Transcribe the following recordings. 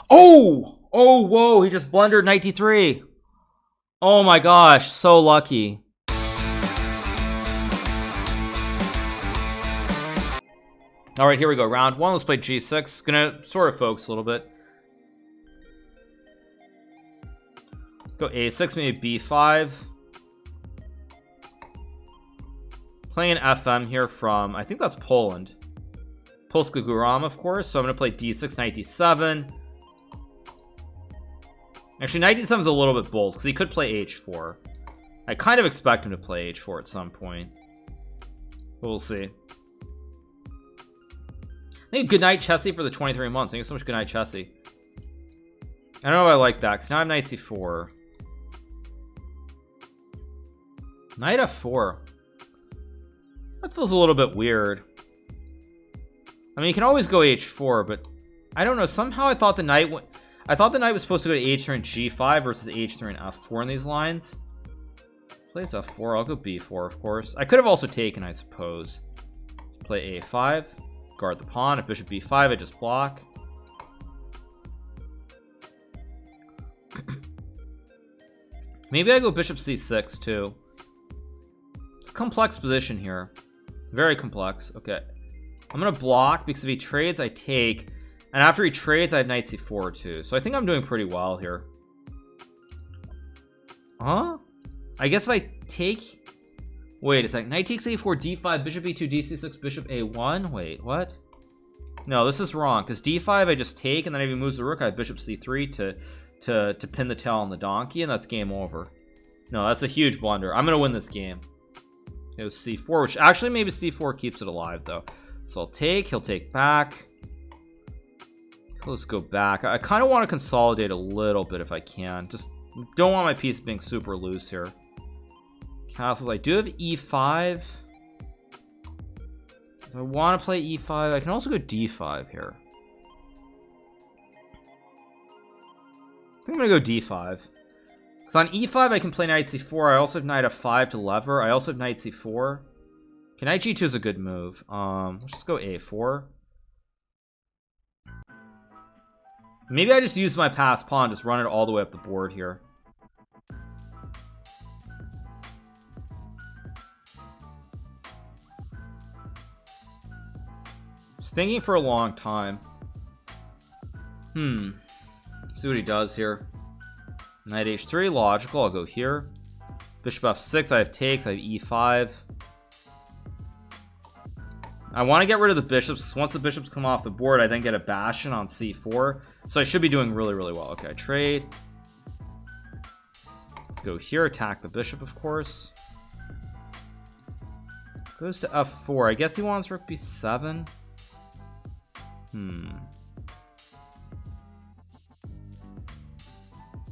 Oh! Oh, whoa, he just blundered knight d3. Oh my gosh, so lucky. All right, here we go. Round one. Let's play g6. Gonna sort of focus a little bit. Go a6, maybe b5. Playing an FM here from, I think that's Poland. Polska Guram, of course. So I'm gonna play d6, knight d7. Actually, knight d7 is a little bit bold because he could play h4. I kind of expect him to play h4 at some point. We'll see. I think good night Chessie for the 23 months. Thank you so much, good night Chessie. I don't know if I like that because now I have knight c4. Knight f4. That feels a little bit weird. I mean, you can always go h4, but I don't know. Somehow I thought the knight was supposed to go to h3 and g5 versus h3 and f4 in these lines. Plays f4. I'll go b4, of course. I could have also taken, I suppose. Play a5. Guard the pawn. If bishop b5, I just block. Maybe I go bishop c6 too. It's a complex position here. Very complex. Okay. I'm gonna block because if he trades, I take. And after he trades, I have knight c4 too. So I think I'm doing pretty well here. Huh? I guess if I take... Wait a second. Knight takes a4, d5, bishop e2, dc6, bishop a1. Wait, what? No, this is wrong. Because d5, I just take, and then if he moves the rook, I have bishop c3 to pin the tail on the donkey, and that's game over. No, that's a huge blunder. I'm going to win this game. It was c4, which actually maybe c4 keeps it alive, though. So I'll take. He'll take back. So let's go back. I kind of want to consolidate a little bit if I can. Just don't want my piece being super loose here. Castles. I do have e5. If I want to play e5, I can also go d5 here. I think I'm going to go d5. Because on e5, I can play knight c4. I also have knight f5 to lever. I also have knight c4. Okay, knight g2 is a good move. Let's just go a4. Maybe I just use my passed pawn, just run it all the way up the board here. Just thinking for a long time. See what he does here. Knight h3, logical. I'll go here. Bishop f6, I have takes. I have e5. I want to get rid of the bishops. Once the bishops come off the board, I then get a bastion on c4. So I should be doing really, really well. Okay, I trade. Let's go here. Attack the bishop, of course. Goes to f4. I guess he wants rook b7.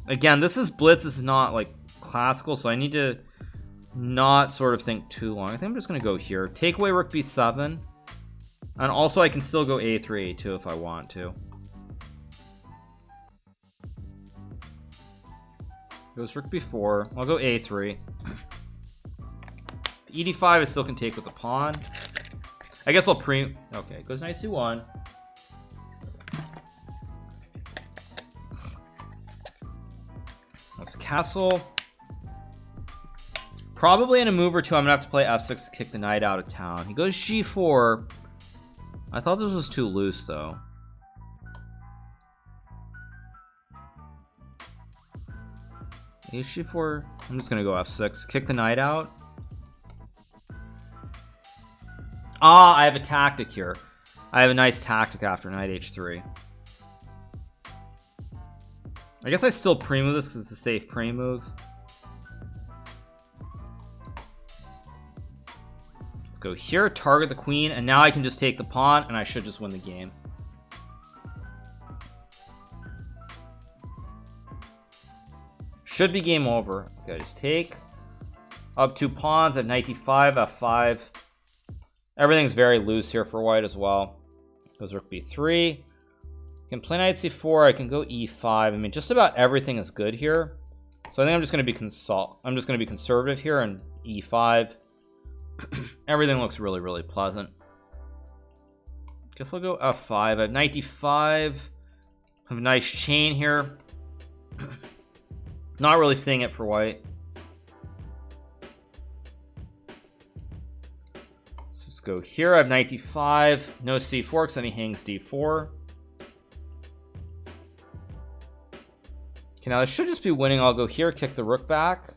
Again, this is blitz. This is not like classical, so I need to not sort of think too long. I think I'm just going to go here. Take away rook b7. And also I can still go a3, a2 if I want to. Goes rook b4. I'll go a3. ed5 I still can take with the pawn. I guess I'll okay, goes knight c1. Let's castle. Probably in a move or two, I'm gonna have to play f6 to kick the knight out of town. He goes g4. I thought this was too loose, though. h4. I'm just gonna go f6. Kick the knight out. Ah, I have a tactic here. I have a nice tactic after knight h3. I guess I still pre-move this because it's a safe pre-move. Let's go here, target the queen, and now I can just take the pawn, and I should just win the game. Should be game over. Okay, just take. Up 2 pawns at knight d5, f5. Everything's very loose here for white as well. Goes rook b3. Can play knight c4. I can go e5. I mean, just about everything is good here. So I think I'm just going to be conservative here and e5. Everything looks really, really pleasant. Guess I'll go f5. I have knight d5. Have a nice chain here. Not really seeing it for white. Let's just go here. I have knight d5. No c4 because then he hangs d4. Okay, now this should just be winning. I'll go here, kick the rook back.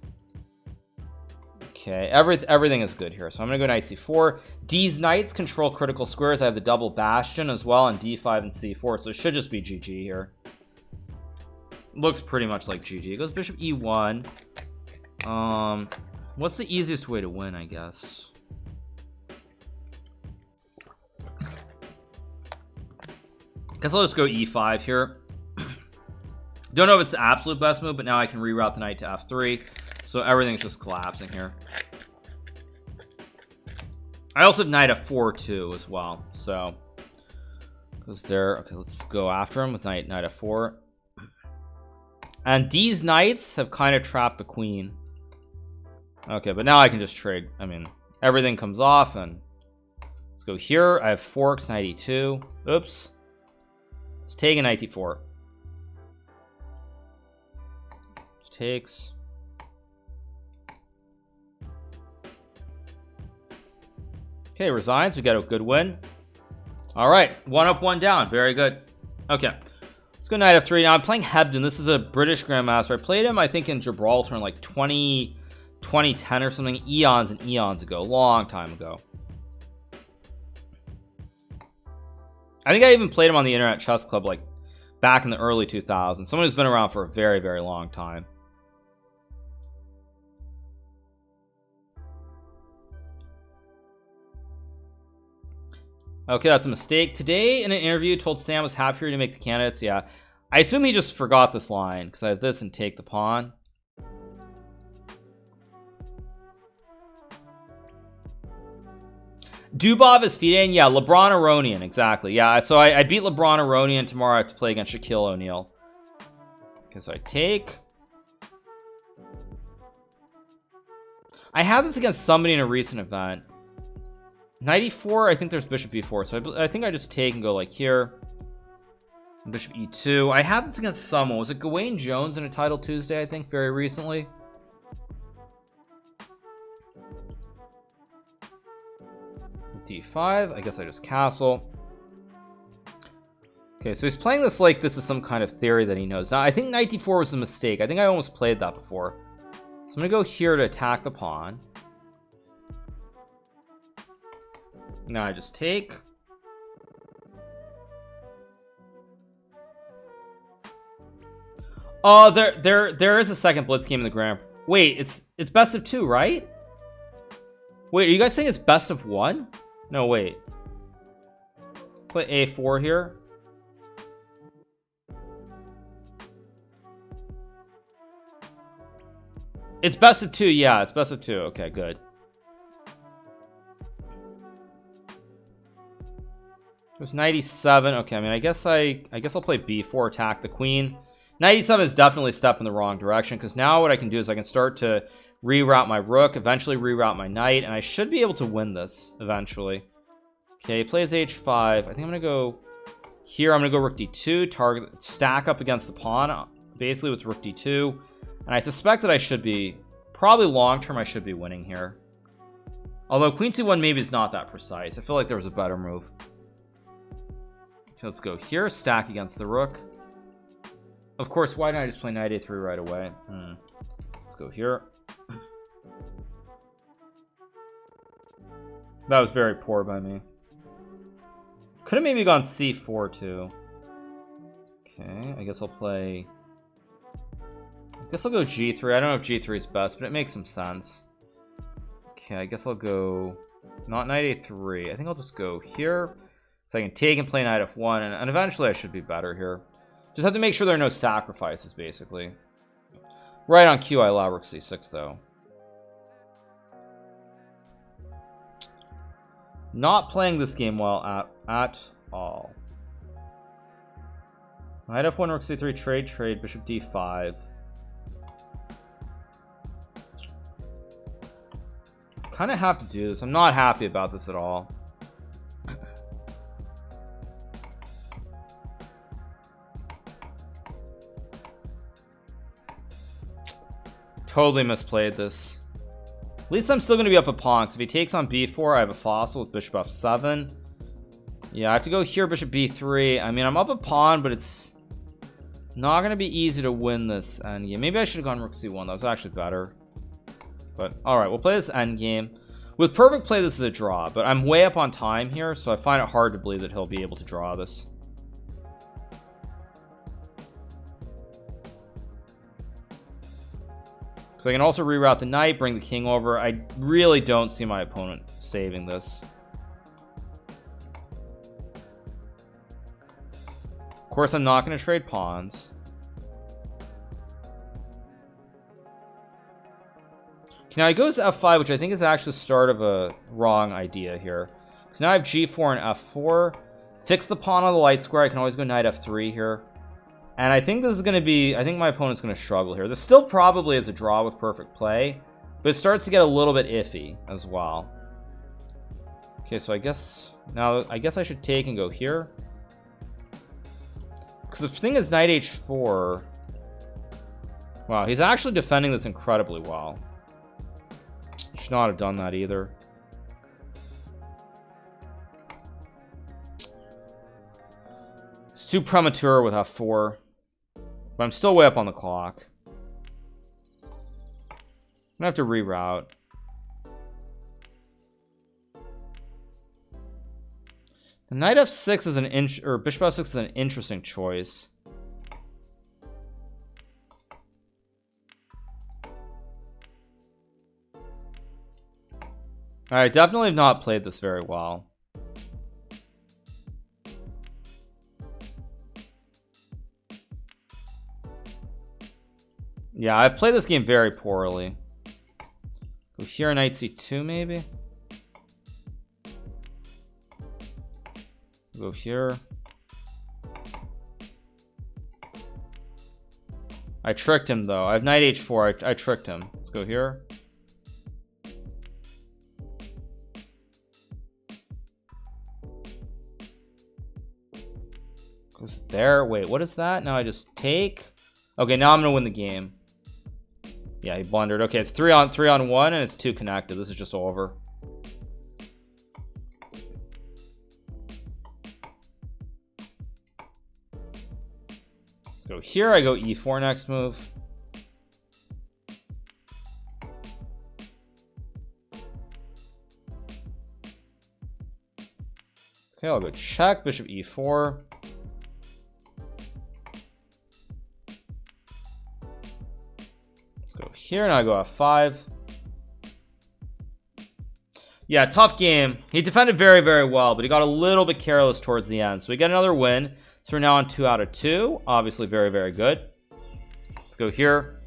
Okay, everything is good here. So I'm going to go knight c4. D's knights control critical squares. I have the double bastion as well on d5 and c4. So it should just be GG here. Looks pretty much like GG. It goes bishop e1. What's the easiest way to win, I guess? Guess I'll just go e5 here. Don't know if it's the absolute best move, but now I can reroute the knight to f3. So everything's just collapsing here. I also have knight f4 too as well. So goes there. Okay, let's go after him with knight f4. And these knights have kind of trapped the queen. Okay, but now I can just trade. I mean, everything comes off, and let's go here. I have forks, knight e2. Oops. Let's take a knight d4. Just takes. Okay, resigns. We got a good win. All right, 1 up, 1 down. Very good. Okay, let's go knight f3. Now I'm playing Hebden. This is a British grandmaster. I played him, I think, in Gibraltar in like 2010 or something, eons and eons ago, long time ago. I think I even played him on the Internet Chess Club like back in the early 2000s. Someone who's been around for a very, very long time. Okay, that's a mistake. Today in an interview told Sam was happier to make the candidates. Yeah, I assume he just forgot this line because I have this and take the pawn. Dubov is Fidane. Yeah, LeBron Aronian. Exactly. Yeah, so I beat LeBron Aronian. Tomorrow I have to play against Shaquille O'Neal. Okay, so I take. I had this against somebody in a recent event. Knight e4, I think there's bishop e4, so I think I just take and go like here. Bishop e2. I had this against someone. Was it Gawain Jones in a Title Tuesday, I think, very recently? d5. I guess I just castle. Okay, so he's playing this like this is some kind of theory that he knows. Now, I think knight d4 was a mistake. I think I almost played that before. So I'm going to go here to attack the pawn. Now I just take. Oh, there is a second blitz game in the Grand. Wait, it's best of 2, right? Wait, are you guys saying it's best of 1? No, wait. Play a4 here. It's best of 2. Yeah, it's best of 2. Okay, good. There's knight e7. Okay, I mean, I guess I'll play b4, attack the queen. Knight e7 is definitely a step in the wrong direction because now what I can do is I can start to reroute my rook, eventually reroute my knight, and I should be able to win this eventually. Okay, he plays h5. I think I'm gonna go here. I'm gonna go rook d2, target, stack up against the pawn, basically with rook d2, and I suspect that I should be probably long term. I should be winning here. Although queen c1 maybe is not that precise. I feel like there was a better move. Okay, let's go here, stack against the rook. Of course, why didn't I just play knight a3 right away? Let's go here. That was very poor by me. Could have maybe gone c4 too. Okay, I guess I'll play. I guess I'll go g3. I don't know if g3 is best, but it makes some sense. Okay, I guess I'll go not knight a3. I think I'll just go here. So I can take and play knight f1, and eventually I should be better here. Just have to make sure there are no sacrifices, basically. Right on cue, I allow rook c6, though. Not playing this game well at all. Knight f1, rook c3, trade, bishop d5. Kind of have to do this. I'm not happy about this at all. Totally misplayed this. At least I'm still going to be up a pawn, because if he takes on b4, I have a fossil with bishop f7. Yeah, I have to go here, bishop b3. I mean, I'm up a pawn, but it's not going to be easy to win this endgame. Maybe I should have gone rook c1. That was actually better. But, alright, we'll play this endgame. With perfect play, this is a draw, but I'm way up on time here, so I find it hard to believe that he'll be able to draw this. Because I can also reroute the knight, bring the king over. I really don't see my opponent saving this. Of course, I'm not going to trade pawns. Okay, now he goes to f5, which I think is actually the start of a wrong idea here. So now I have g4 and f4. Fix the pawn on the light square. I can always go knight f3 here. And I think this is going to be, I think my opponent's going to struggle here. This still probably is a draw with perfect play, but it starts to get a little bit iffy as well. Okay, so I guess I should take and go here. Because the thing is knight h4. Wow, he's actually defending this incredibly well. Should not have done that either. It's too premature with f4. But I'm still way up on the clock. I'm gonna have to reroute. The knight f6 is bishop f6 is an interesting choice. I definitely have not played this very well. Yeah, I've played this game very poorly. Go here, knight c2 maybe. Go here. I tricked him though. I have knight h4. I tricked him. Let's go here. Goes there. Wait, what is that? Now I just take. Okay, now I'm gonna win the game. Yeah, he blundered. Okay, it's 3 on 1 and it's 2 connected. This is just over. Let's go here. I go e4 next move. Okay, I'll go check. Bishop e4. Go here and I go f5. Yeah, tough game. He defended very, very well, but he got a little bit careless towards the end. So we get another win. So we're now on 2 out of 2. Obviously very, very good. Let's go here.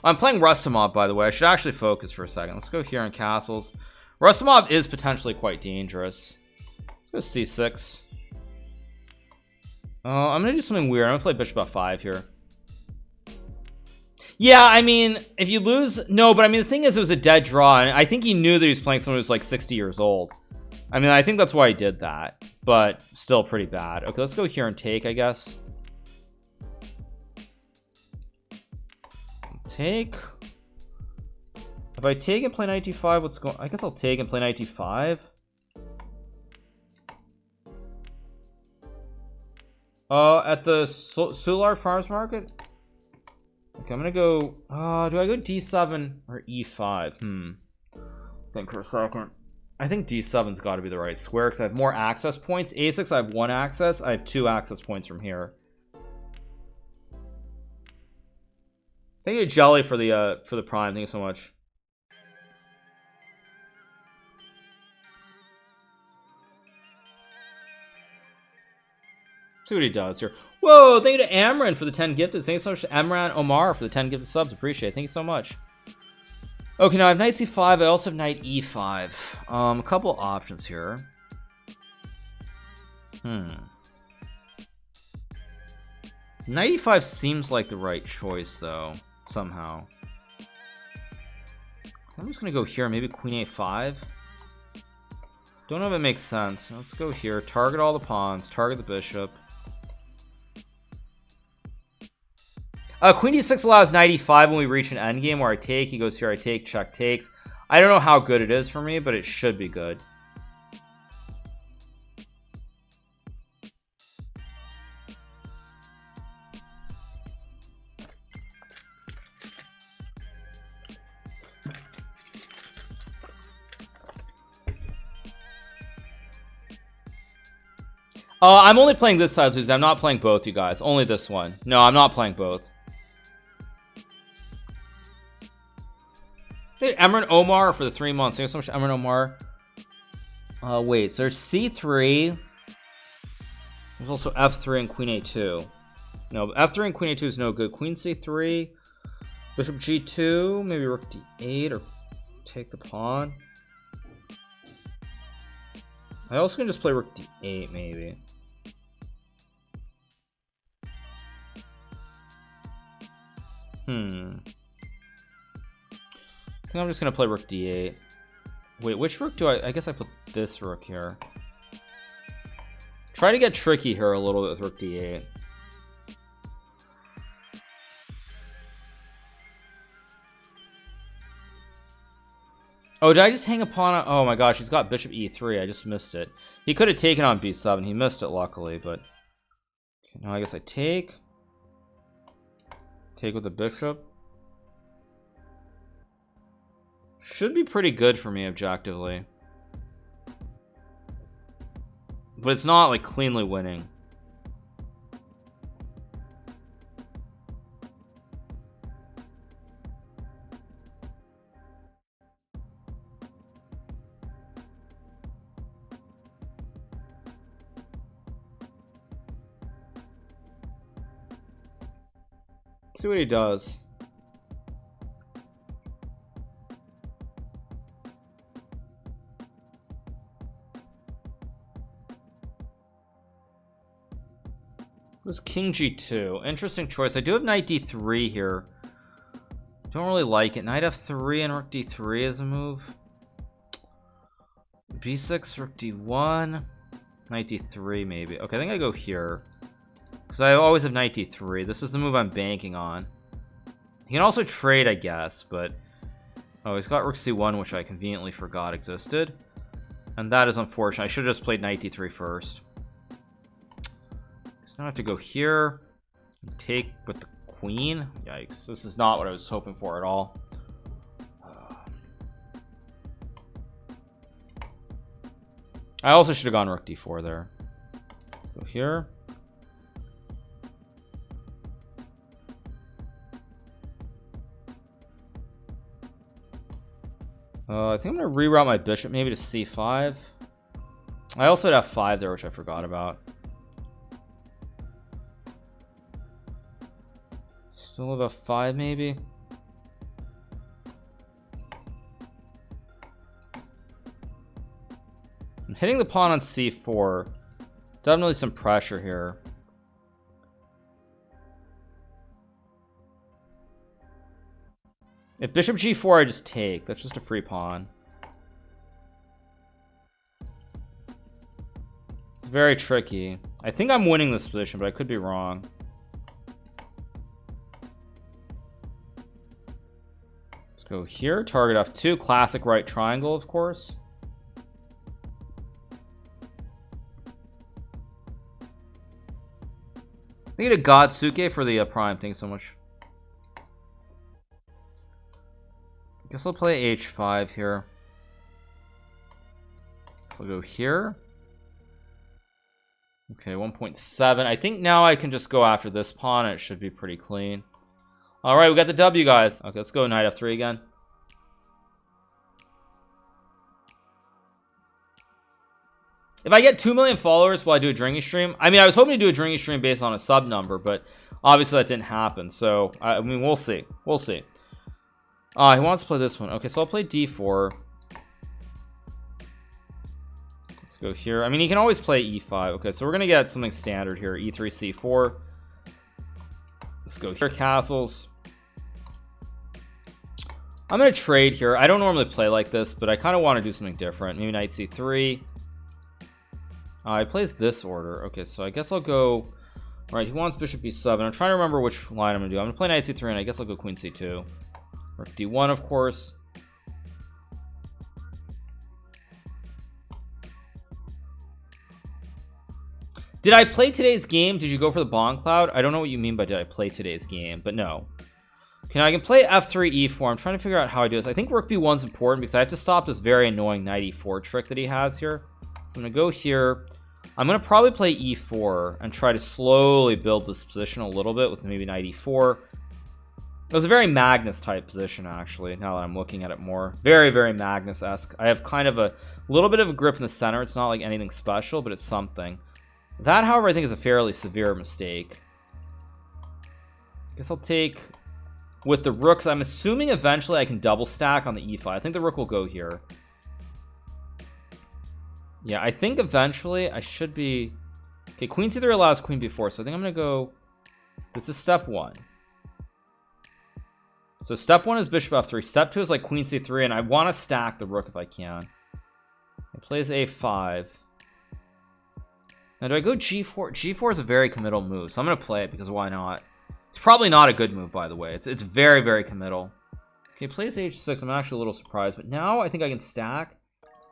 I'm playing Rustemov, by the way. I should actually focus for a second. Let's go here on castles. Rustemov is potentially quite dangerous. Let's go c6. I'm gonna do something weird. I'm gonna play bishop f5 here. Yeah, I mean, if you lose, no, but I mean, the thing is, it was a dead draw, and I think he knew that he was playing someone who's like 60 years old. I mean, I think that's why he did that, but still pretty bad. Okay, let's go here and take, I guess. Take. If I take and play knight d5, what's going? I guess I'll take and play knight d5. At the Solar Farmers Market. Okay, I'm gonna go. Do I go d7 or e5? Think for a second. I think d7's got to be the right square because I have more access points. a6, I have 1 access. I have 2 access points from here. Thank you, Jelly, for the prime. Thank you so much. See what he does here. Whoa, thank you to Amran for the 10 gifted. Thank you so much to Amran Omar for the 10 gifted subs. Appreciate it. Thank you so much. Okay, now I have knight c5. I also have knight e5. A couple options here. Knight e5 seems like the right choice, though, somehow. I'm just going to go here. Maybe queen a5. Don't know if it makes sense. Let's go here. Target all the pawns. Target the bishop. Queen d6 allows knight e5 when we reach an endgame where I take. He goes here, I take, check takes. I don't know how good it is for me, but it should be good. I'm only playing this side, Susan. I'm not playing both, you guys. Only this one. No, I'm not playing both. Hey, Emran Omar for the 3 months. Thank you so much, Emran Omar. Wait, so there's c3. There's also f3 and queen a2. No, f3 and queen a2 is no good. Queen c3, bishop g2, maybe rook d8 or take the pawn. I also can just play rook d8 maybe. I think I'm just gonna play rook d8. Wait, which rook do I guess I put this rook here. Try to get tricky here a little bit with rook d8. Oh, did I just hang upon it? Oh my gosh, he's got bishop e3. I just missed it. He could have taken on b7. He missed it luckily, but okay, now I guess I take with the bishop. Should be pretty good for me objectively, but it's not like cleanly winning. See what he does. It was king g2. Interesting choice. I do have knight d3 here. Don't really like it. Knight f3 and rook d3 is a move. b6, rook d1, knight d3 maybe. Okay, I think I go here because I always have knight d3. This is the move I'm banking on. He can also trade, I guess, but oh, he's got rook c1, which I conveniently forgot existed, and that is unfortunate. I should have just played knight d3 first. So now I have to go here and take with the queen. Yikes, this is not what I was hoping for at all. I also should have gone rook d4 there. Let's go here. I think I'm going to reroute my bishop maybe to c5. I also had f5 there, which I forgot about. Still have f5 maybe. I'm hitting the pawn on c4. Definitely some pressure here. If bishop g4, I just take. That's just a free pawn. It's very tricky. I think I'm winning this position, but I could be wrong. Let's go here. Target f2. Classic right triangle, of course. Thank you to Godsuke for the prime. Thanks so much. I guess I'll play h5 here. So I'll go here. Okay, 1.7. I think now I can just go after this pawn. It should be pretty clean. All right, we got the W, guys. Okay, let's go knight f3 again. If I get 2 million followers, will I do a drinking stream? I mean, I was hoping to do a drinking stream based on a sub number, but obviously that didn't happen. So, I mean, we'll see. We'll see. He wants to play this one. Okay, so I'll play d4. Let's go here. I mean, he can always play e5. Okay, so we're going to get something standard here. e3, c4. Let's go here. Castles. I'm going to trade here. I don't normally play like this, but I kind of want to do something different. Maybe knight c3. He plays this order. Okay, so I guess I'll go Right, he wants bishop b7. I'm trying to remember which line I'm gonna do. I'm gonna play knight c3, and I guess I'll go queen c2. Rook d1, of course. Did I play today's game? Did you go for the bomb cloud? I don't know what you mean by did I play today's game, but no. Okay, now I can play f3, e4. I'm trying to figure out how I do this. I think rook b1 is important because I have to stop this very annoying knight e4 trick that he has here. So I'm gonna go here. I'm gonna probably play e4 and try to slowly build this position a little bit with maybe knight e4. It was a very Magnus type position, actually, now that I'm looking at it more. Very, very Magnus-esque. I have kind of a little bit of a grip in the center. It's not like anything special, but it's something. That, however, I think is a fairly severe mistake. Guess I'll take with the rooks. I'm assuming eventually I can double stack on the e5. I think the rook will go here. Yeah, I think eventually I should be... Okay, queen c3 allows queen b4, so I think I'm going to go... This is step 1. So step 1 is bishop f3. Step 2 is like queen c3, and I want to stack the rook if I can. He plays a5. Now, do I go g4? G4 is a very committal move, so I'm going to play it because why not? It's probably not a good move, by the way. It's very, very committal. Okay, plays h6. I'm actually a little surprised, but now I think I can stack.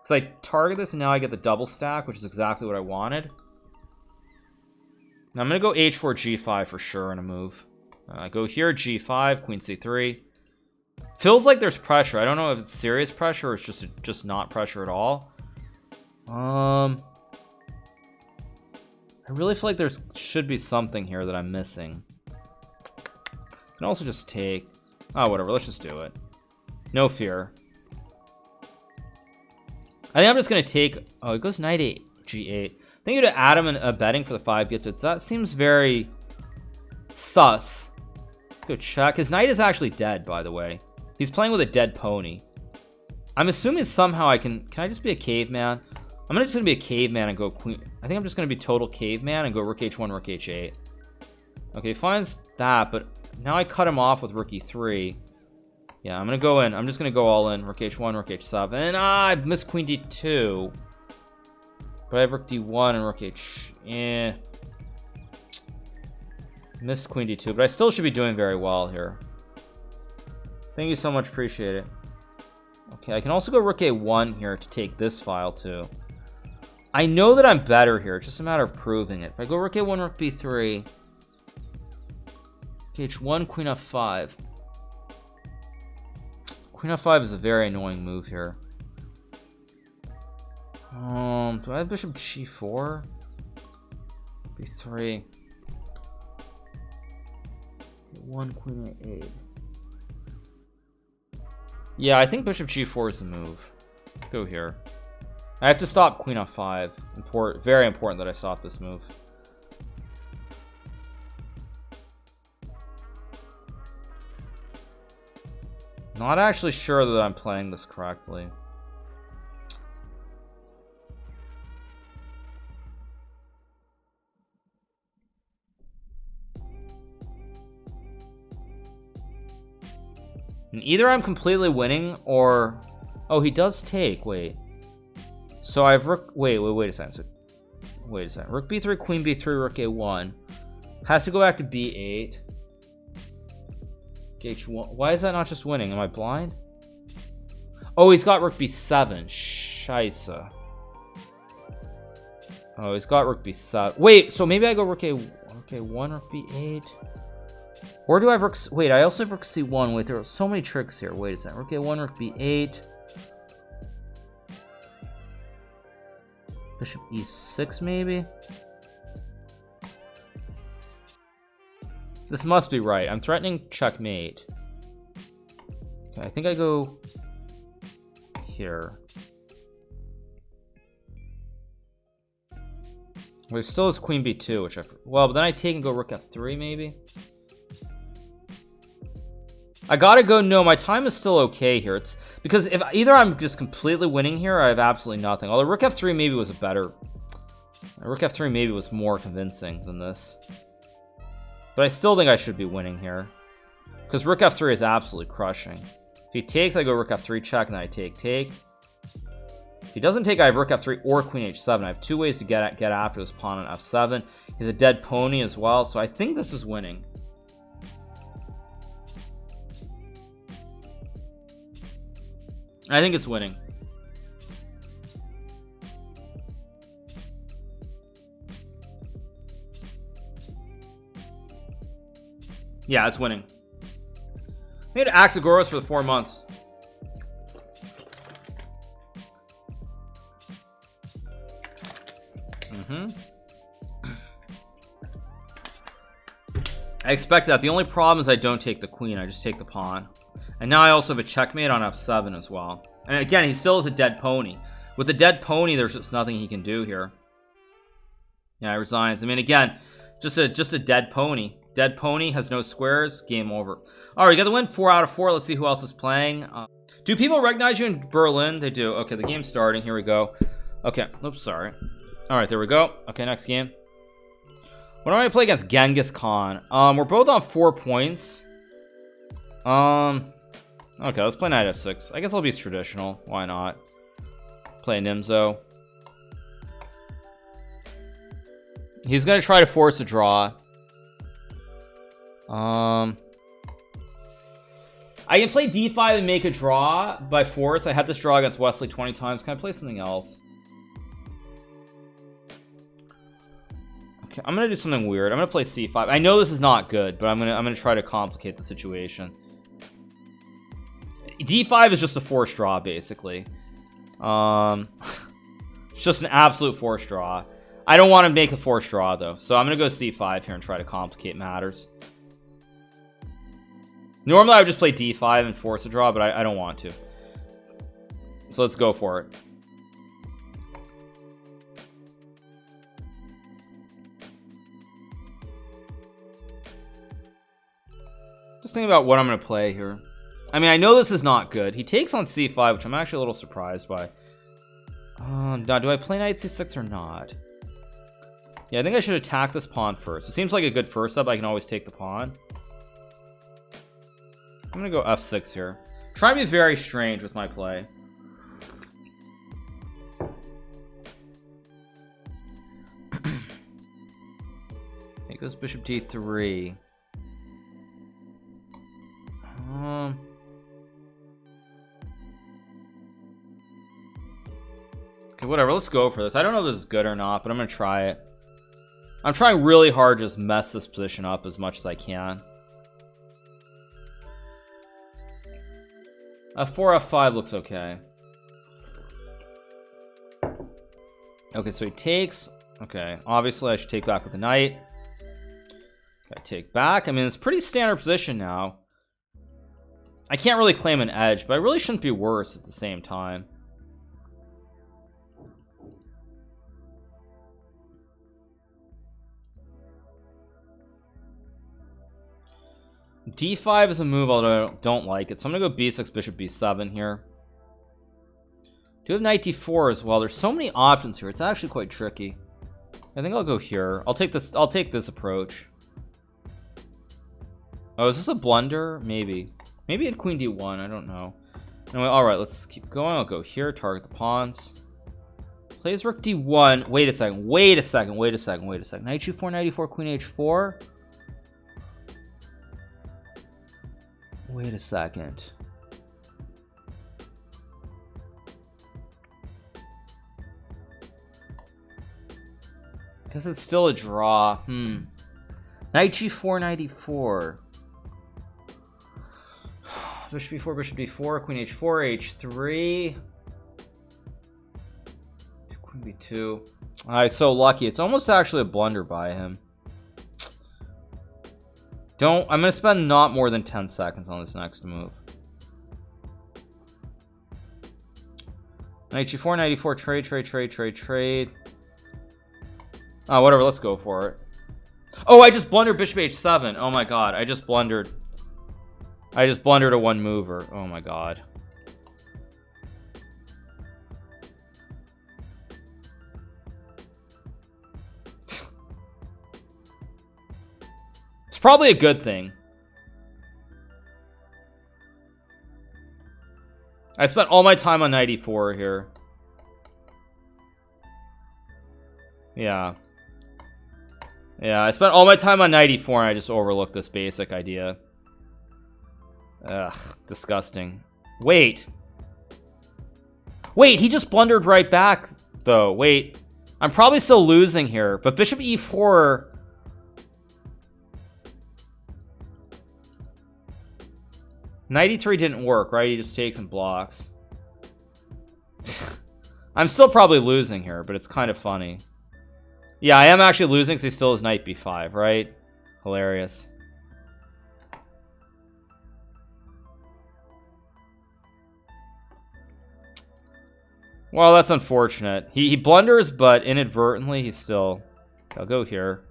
Because I target this, and now I get the double stack, which is exactly what I wanted. Now I'm going to go h4, g5 for sure in a move. I go here, g5, queen c3. Feels like there's pressure. I don't know if it's serious pressure or it's just not pressure at all. I really feel like there should be something here that I'm missing. I can also just take... Oh, whatever. Let's just do it. No fear. I think I'm just going to take... Oh, it goes knight 8, g8. Thank you to Adam and betting for the 5 gifted. So that seems very sus. Let's go check. His knight is actually dead, by the way. He's playing with a dead pony. I'm assuming somehow I can... Can I just be a caveman? I'm just going to be a caveman and go queen... I think I'm just going to be total caveman and go rook h1, rook h8. Okay, he finds that, but now I cut him off with rook e3. Yeah, I'm going to go in. I'm just going to go all in. Rook h1, rook h7. And I missed queen d2. But I have rook d1 and rook h... Missed queen d2, but I still should be doing very well here. Thank you so much. Appreciate it. Okay, I can also go rook a1 here to take this file too. I know that I'm better here. It's just a matter of proving it. If I go rook a1, rook b3, h1, queen f5. Queen f5 is a very annoying move here. Do I have bishop g4? b3. 1, queen a8. Yeah, I think bishop g4 is the move. Let's go here. I have to stop queen f5. Very important that I stop this move. Not actually sure that I'm playing this correctly. And either I'm completely winning or... Oh, he does take. Wait. So I have rook... Wait a second. So, wait a second. Rook b3, queen b3, rook a1. Has to go back to b8. h1. Why is that not just winning? Am I blind? Oh, he's got rook b7. Scheisse. Oh, he's got rook b7. Wait, so maybe I go rook a1, rook b8. Or do I have rook... Wait, I also have rook c1. Wait, there are so many tricks here. Wait a second. Rook a1, rook b8. Bishop e6, maybe? This must be right. I'm threatening checkmate. Okay, I think I go here. Well, it still is queen b2, which I... Well, but then I take and go rook f3, maybe? I gotta go. No, my time is still okay here. It's because if either I'm just completely winning here, or I have absolutely nothing. Although rook f3 maybe was a better... Rook f3 maybe was more convincing than this. But I still think I should be winning here. Because rook f3 is absolutely crushing. If he takes, I go rook f3 check, and then I take. If he doesn't take, I have rook f3 or queen h7. I have 2 ways to get after this pawn on f7. He's a dead pony as well, so I think this is winning. I think it's winning. Yeah, it's winning. We had Axagoras for the 4 months. I expect that. The only problem is I don't take the queen. I just take the pawn. And now I also have a checkmate on f7 as well. And again, he still is a dead pony. With the dead pony, there's just nothing he can do here. Yeah, he resigns. I mean, again, just a dead pony. Dead pony has no squares. Game over. All right, you got the win. 4 out of 4. Let's see who else is playing. Do people recognize you in Berlin? They do. Okay, the game's starting. Here we go. Okay. Oops, sorry. All right, there we go. Okay, next game. What am I gonna play against? Genghis Khan. We're both on 4 points. Okay, let's play knight f6. I guess I'll be traditional. Why not? Play Nimzo. He's gonna try to force a draw. I can play d5 and make a draw by force. I had this draw against Wesley 20 times. Can I play something else? Okay, I'm gonna do something weird. I'm gonna play c5. I know this is not good, but I'm gonna try to complicate the situation. d5 is just a forced draw, basically. It's just an absolute forced draw. I don't want to make a forced draw though, so I'm gonna go c5 here and try to complicate matters. Normally I would just play d5 and force a draw, but I don't want to. So let's go for it. Just thinking about what I'm going to play here. I mean, I know this is not good. He takes on c5, which I'm actually a little surprised by. Now, do I play knight c6 or not? Yeah, I think I should attack this pawn first. It seems like a good first up. I can always take the pawn. I'm going to go f6 here. Try to be very strange with my play. It goes bishop d3. Okay, whatever. Let's go for this. I don't know if this is good or not, but I'm going to try it. I'm trying really hard to just mess this position up as much as I can. f4, f5 looks okay. Okay, so he takes. Okay, obviously I should take back with the knight. Gotta take back. I mean, it's pretty standard position now. I can't really claim an edge, but I really shouldn't be worse at the same time. d5 is a move, although I don't like it. So I'm gonna go b6, bishop b7 here. Do have knight d4 as well. There's so many options here. It's actually quite tricky. I think I'll go here. I'll take this approach. Oh, is this a blunder? Maybe at queen d1. I don't know. Anyway, all right, let's keep going. I'll go here, target the pawns. Plays rook d1. Wait a second. Knight g4, knight e4, queen h4. Wait a second. Guess it's still a draw. Knight g4, knight e4. Bishop b4, bishop d4, queen h4, h3. Queen b2. I'm so lucky. It's almost actually a blunder by him. I'm gonna spend not more than 10 seconds on this next move. Knight g4, knight e4, trade. Oh, whatever, let's go for it. Oh, I just blundered bishop h7. Oh my god, I just blundered a one mover. Oh my god. It's probably a good thing. I spent all my time on knight e4 here. Yeah. Yeah, I spent all my time on knight e4 and I just overlooked this basic idea. Ugh, disgusting. Wait, he just blundered right back, though. Wait, I'm probably still losing here, but bishop e4... Knight e3 didn't work, right? He just takes and blocks. I'm still probably losing here, but it's kind of funny. Yeah, I am actually losing because he still has knight b5, right? Hilarious. Well, that's unfortunate. He blunders, but inadvertently he's still... I'll go here.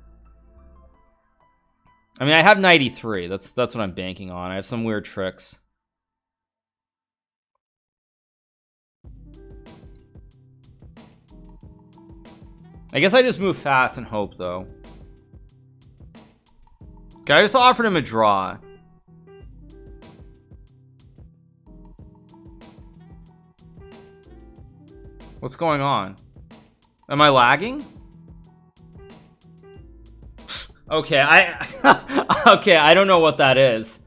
I mean, I have knight e3. That's what I'm banking on. I have some weird tricks. I guess I just move fast and hope, though. Okay, I just offered him a draw. What's going on? Am I lagging? Okay, okay, I don't know what that is.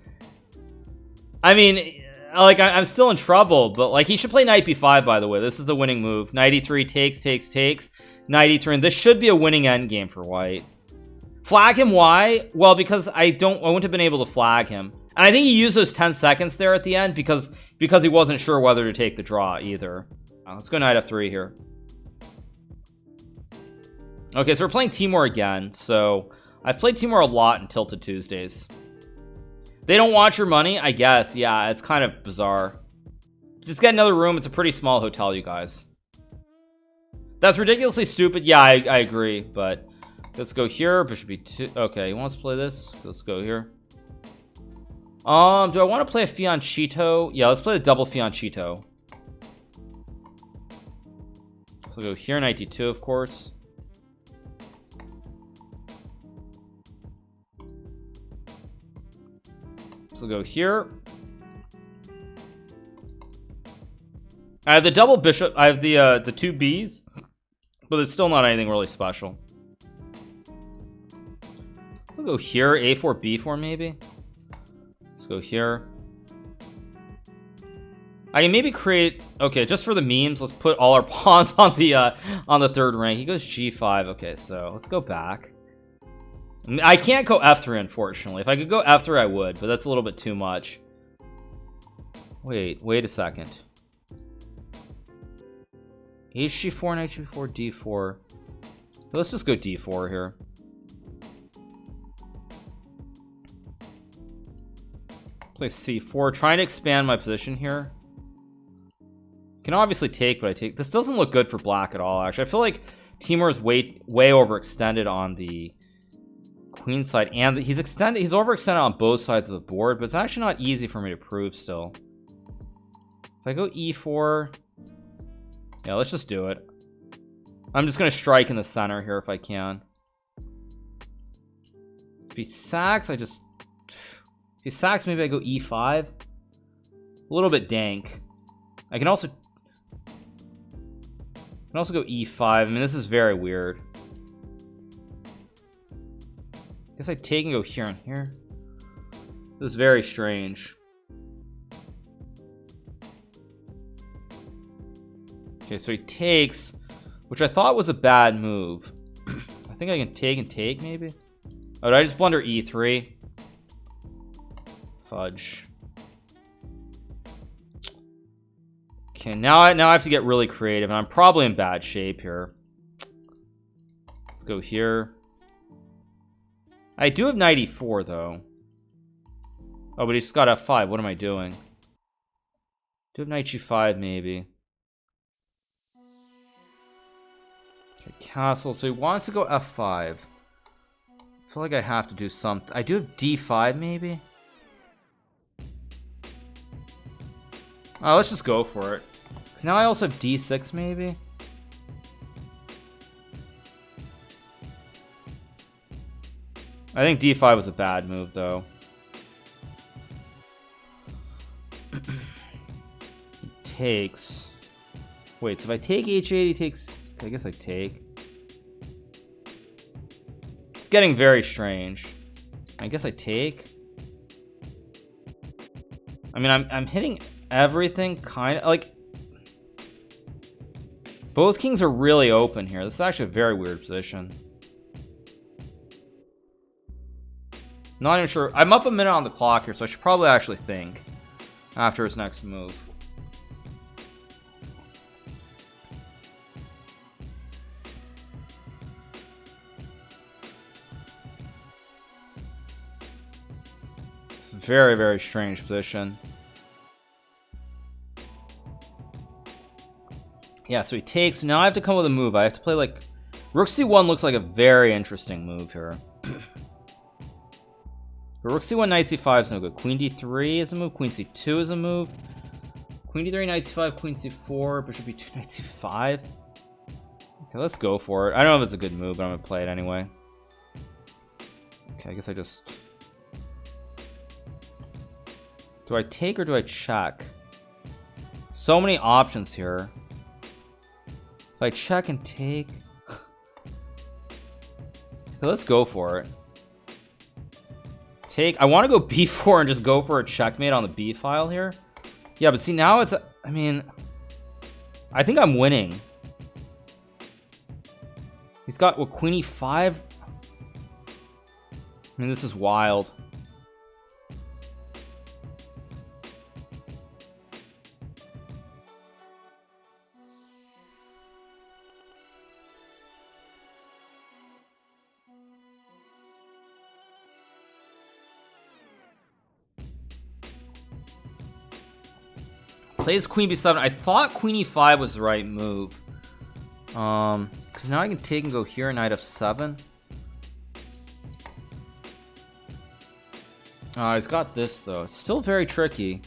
I mean, like, I'm still in trouble, but like, he should play knight b5, by the way. This is the winning move. Knight e3 takes. Knight e3, and this should be a winning endgame for white. Flag him, why? Well, because I wouldn't have been able to flag him. And I think he used those 10 seconds there at the end because he wasn't sure whether to take the draw either. Let's go knight f3 here. Okay, so we're playing Timor again. So I've played Timor a lot in Tilted Tuesdays. They don't want your money, I guess. Yeah, it's kind of bizarre. Just get another room. It's a pretty small hotel, you guys. That's ridiculously stupid. Yeah, I agree. But let's go here. Bishop b2. Okay, he wants to play this. Let's go here. Do I want to play a fianchetto? Yeah, let's play the double fianchetto. So we'll go here, knight d2, of course. So we'll go here. I have the double bishop. I have the two Bs, but it's still not anything really special. We'll go here, a4, b4, maybe. Let's go here. I can maybe create. Okay, just for the memes, let's put all our pawns on the third rank. He goes g5. Okay, so let's go back. I can't go f3, unfortunately. If I could go f3, I would, but that's a little bit too much. Wait a second. hg4, knight g4, d4. Let's just go d4 here. Play c4, trying to expand my position here. Can obviously take, but I take. This doesn't look good for black at all, actually. I feel like Timor's way overextended on the queen side, and he's overextended on both sides of the board, but it's actually not easy for me to prove still. If I go e4, yeah, let's just do it. I'm just gonna strike in the center here if I can. If he sacks, maybe I go e5. A little bit dank. I can also go e5. I mean, this is very weird. I guess I take and go here and here. This is very strange. Okay, so he takes, which I thought was a bad move. I think I can take and take, maybe. Oh, did I just blunder e3? Fudge. Okay, now I have to get really creative, and I'm probably in bad shape here. Let's go here. I do have knight e4 though. Oh, but he's got f5. What am I doing? Do have knight g5 maybe. Okay, castle. So he wants to go f5. I feel like I have to do something. I do have d5 maybe. Oh, let's just go for it. Because now I also have d6 maybe. I think d5 was a bad move, though. He takes. Wait, so if I take h8, he takes. I guess I take. It's getting very strange. I guess I take. I mean, I'm hitting everything kind of like. Both kings are really open here. This is actually a very weird position. Not even sure. I'm up a minute on the clock here, so I should probably actually think after his next move. It's a very, very strange position. Yeah, so he takes. Now I have to come up with a move. I have to play like Rook C1 looks like a very interesting move here. Rook C1, Knight C5 is no good. Queen D3 is a move. Queen C2 is a move. Queen D3, Knight C5, Queen C4, Bishop B2, Knight C5. Okay, let's go for it. I don't know if it's a good move, but I'm gonna play it anyway. Okay, I guess I just. Do I take or do I check? So many options here. If I check and take. Okay, let's go for it. Take. I want to go b4 and just go for a checkmate on the b file here. Yeah, but see now it's. I mean, I think I'm winning. He's got what, queen e5. I mean, this is wild. Plays queen b7. I thought queen e5 was the right move. Because now I can take and go here, knight f7. He's got this though. It's still very tricky.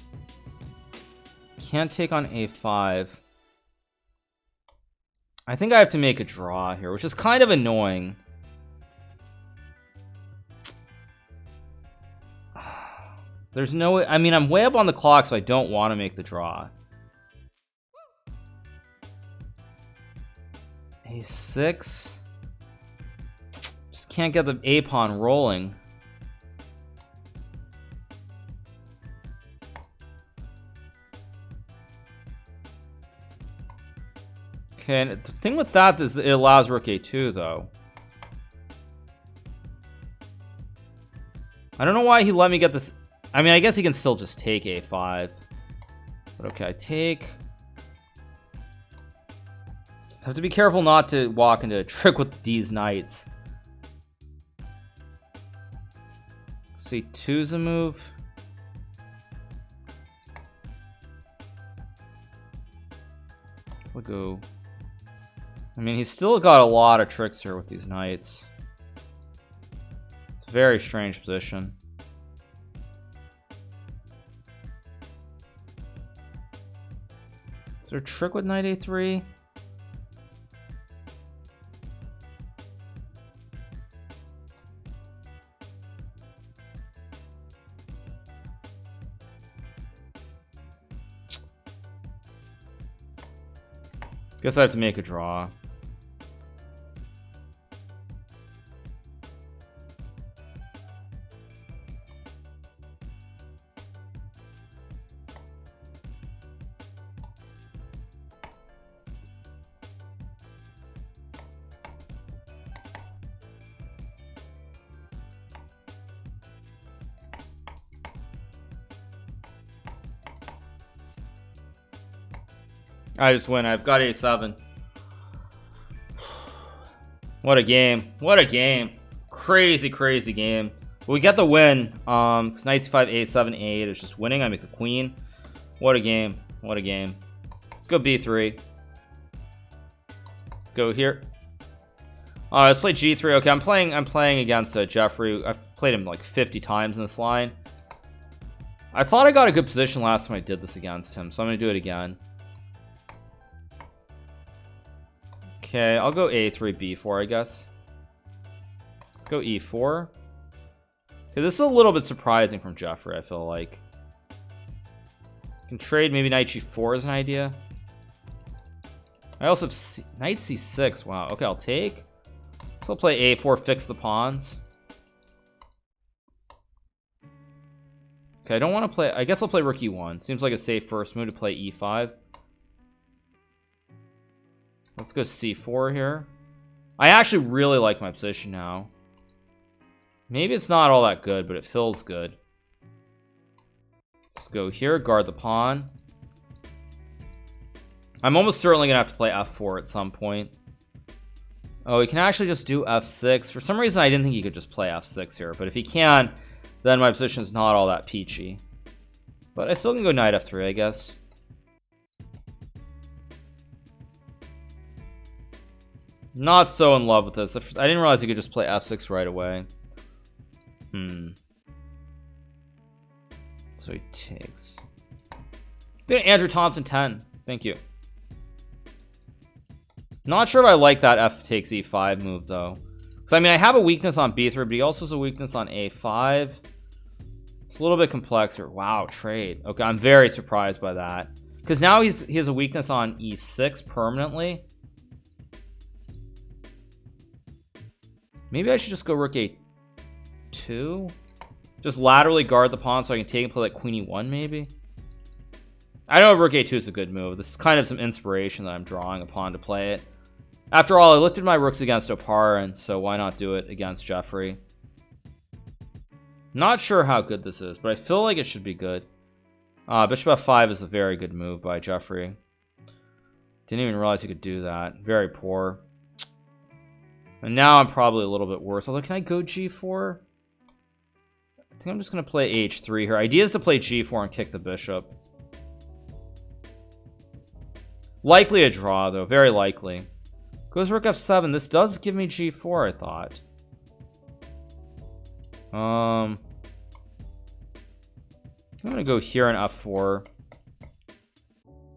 Can't take on a5. I think I have to make a draw here, which is kind of annoying. There's no way. I mean, I'm way up on the clock, so I don't want to make the draw. A6. Just can't get the a pawn rolling. Okay, and the thing with that is that it allows rook a2 though. I don't know why he let me get this. I mean, I guess he can still just take a5. But okay, I take. Just have to be careful not to walk into a trick with these knights. C2's a move. So we'll go. I mean, he's still got a lot of tricks here with these knights. It's a very strange position. Is there a trick with knight a3? Guess I have to make a draw. I just win. I've got a7. What a game. What a game. Crazy, crazy game. But we get the win. Because knight c5, a7, a8 is just winning. I make the queen. What a game. What a game. Let's go b3. Let's go here. Let's play g3. Okay, I'm playing against Jeffrey. I've played him like 50 times in this line. I thought I got a good position last time I did this against him, so I'm going to do it again. Okay, I'll go a3, b4, I guess. Let's go e4. Okay, this is a little bit surprising from Jeffrey, I feel like. Can trade maybe knight g4 as an idea. I also have knight c6. Wow, okay, I'll take. So I'll play a4, fix the pawns. Okay, I don't want to play. I guess I'll play rook e1. Seems like a safe first move to play e5. Let's go c4 here. I actually really like my position now. Maybe it's not all that good, but it feels good. Let's go here, guard the pawn. I'm almost certainly gonna have to play f4 at some point. Oh, he can actually just do f6. For some reason, I didn't think he could just play f6 here, but if he can, then my position is not all that peachy. But I still can go knight f3, I guess. Not so in love with this. I didn't realize he could just play f6 right away. So he takes. Andrew Thompson 10. Thank you. Not sure if I like that f takes e5 move though. So I mean, I have a weakness on b3, but he also has a weakness on a5. It's a little bit complex here. Wow, trade. Okay, I'm very surprised by that because now he has a weakness on e6 permanently. Maybe I should just go rook a2. Just laterally guard the pawn so I can take and play like queen e1 maybe. I know rook a2 is a good move. This is kind of some inspiration that I'm drawing upon to play it. After all, I lifted my rooks against Opar, and so why not do it against Jeffrey? Not sure how good this is, but I feel like it should be good. Bishop f5 is a very good move by Jeffrey. Didn't even realize he could do that. Very poor. And now I'm probably a little bit worse. Although, can I go g4? I think I'm just going to play h3 here. Idea is to play g4 and kick the bishop. Likely a draw, though. Very likely. Goes rook f7. This does give me g4, I thought. I'm going to go here on f4.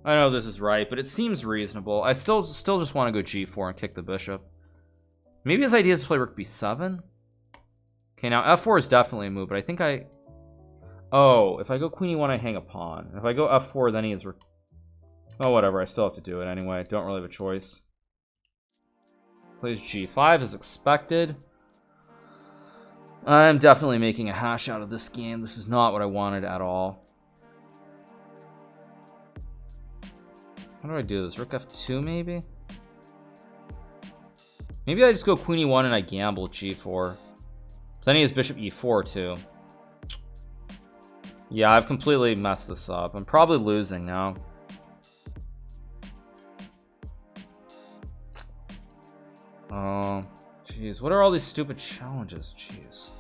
I know this is right, but it seems reasonable. I still just want to go g4 and kick the bishop. Maybe his idea is to play rook b7. Okay, now f4 is definitely a move, but I think oh, if I go queen e1, I hang a pawn. If I go f4, then he is... Oh, whatever. I still have to do it anyway. Don't really have a choice. Plays g5 as expected. I'm definitely making a hash out of this game. This is not what I wanted at all. How do I do this? Rook f2 maybe? Maybe I just go queen e1 and I gamble g4. Then he has bishop e4 too. Yeah, I've completely messed this up. I'm probably losing now. Oh, jeez. What are all these stupid challenges? Jeez.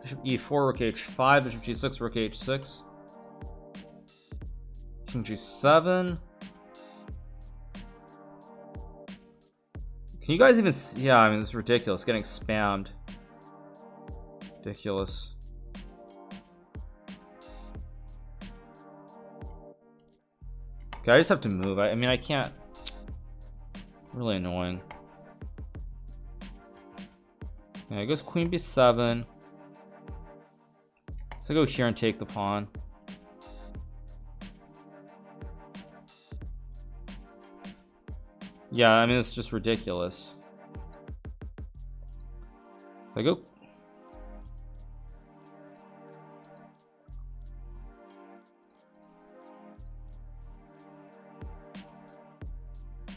Bishop e4, rook h5, bishop g6, rook h6. King g7. Can you guys even see? Yeah, I mean, this is ridiculous. Getting spammed. Ridiculous. Okay, I just have to move. I mean, I can't. Really annoying. Yeah, it goes queen b7. So I go here and take the pawn. Yeah, I mean, it's just ridiculous. I go.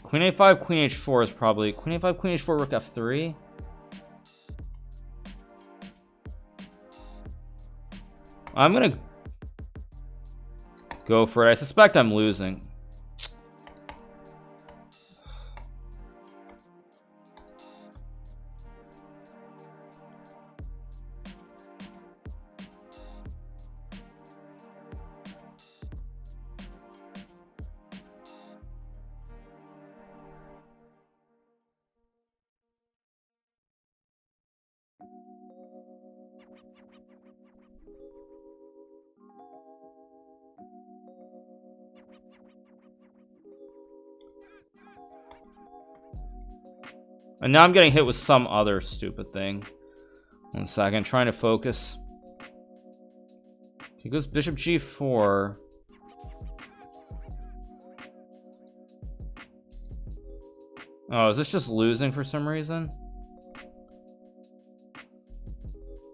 Queen a5, queen h4 is probably queen a5, queen h4, rook f3. I'm gonna go for it. I suspect I'm losing. And now I'm getting hit with some other stupid thing. 1 second, trying to focus. He goes bishop g4. Oh, is this just losing for some reason?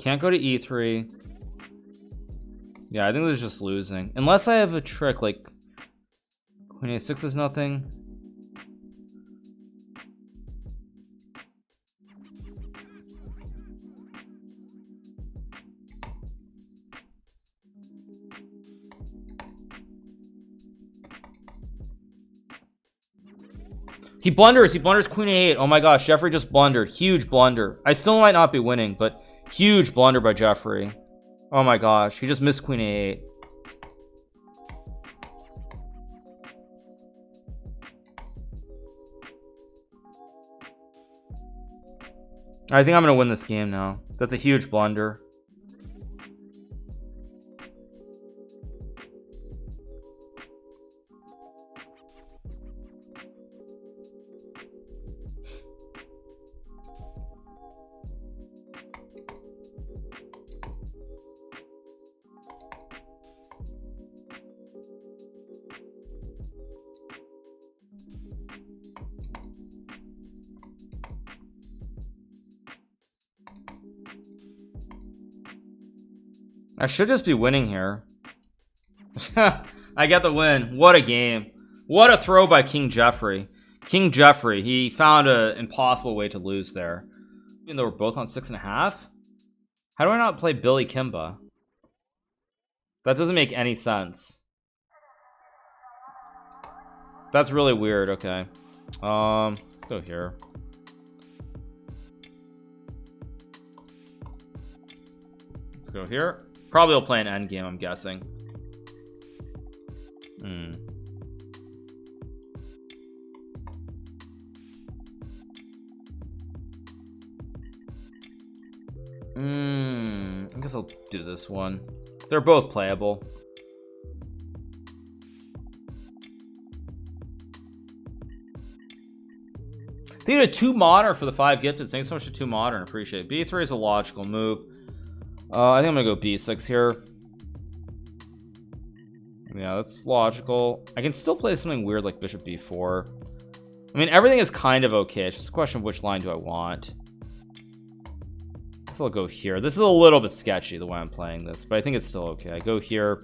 Can't go to e3. Yeah, I think this is just losing. Unless I have a trick like queen a6 is nothing. He blunders queen a8. Oh my gosh, Jeffrey just blundered. Huge blunder. I still might not be winning, but huge blunder by Jeffrey. Oh my gosh, he just missed queen a8. I think I'm gonna win this game now. That's a huge blunder. I should just be winning here. I get the win. What a game. What a throw by King Jeffrey. King Jeffrey, he found an impossible way to lose there. Even though we're both on 6.5? How do I not play Billy Kimba? That doesn't make any sense. That's really weird. Okay. Let's go here. Let's go here. Probably will play an endgame, I'm guessing. I guess I'll do this one. They're both playable. Thank you to 2 Modern for the 5 gifted. Thanks so much to 2 Modern. Appreciate it. B3 is a logical move. I think I'm gonna go b6 here. Yeah, that's logical. I can still play something weird like bishop b4. I mean, everything is kind of okay. It's just a question of which line do I want. So I'll go here. This is a little bit sketchy the way I'm playing this, but I think it's still okay. I go here.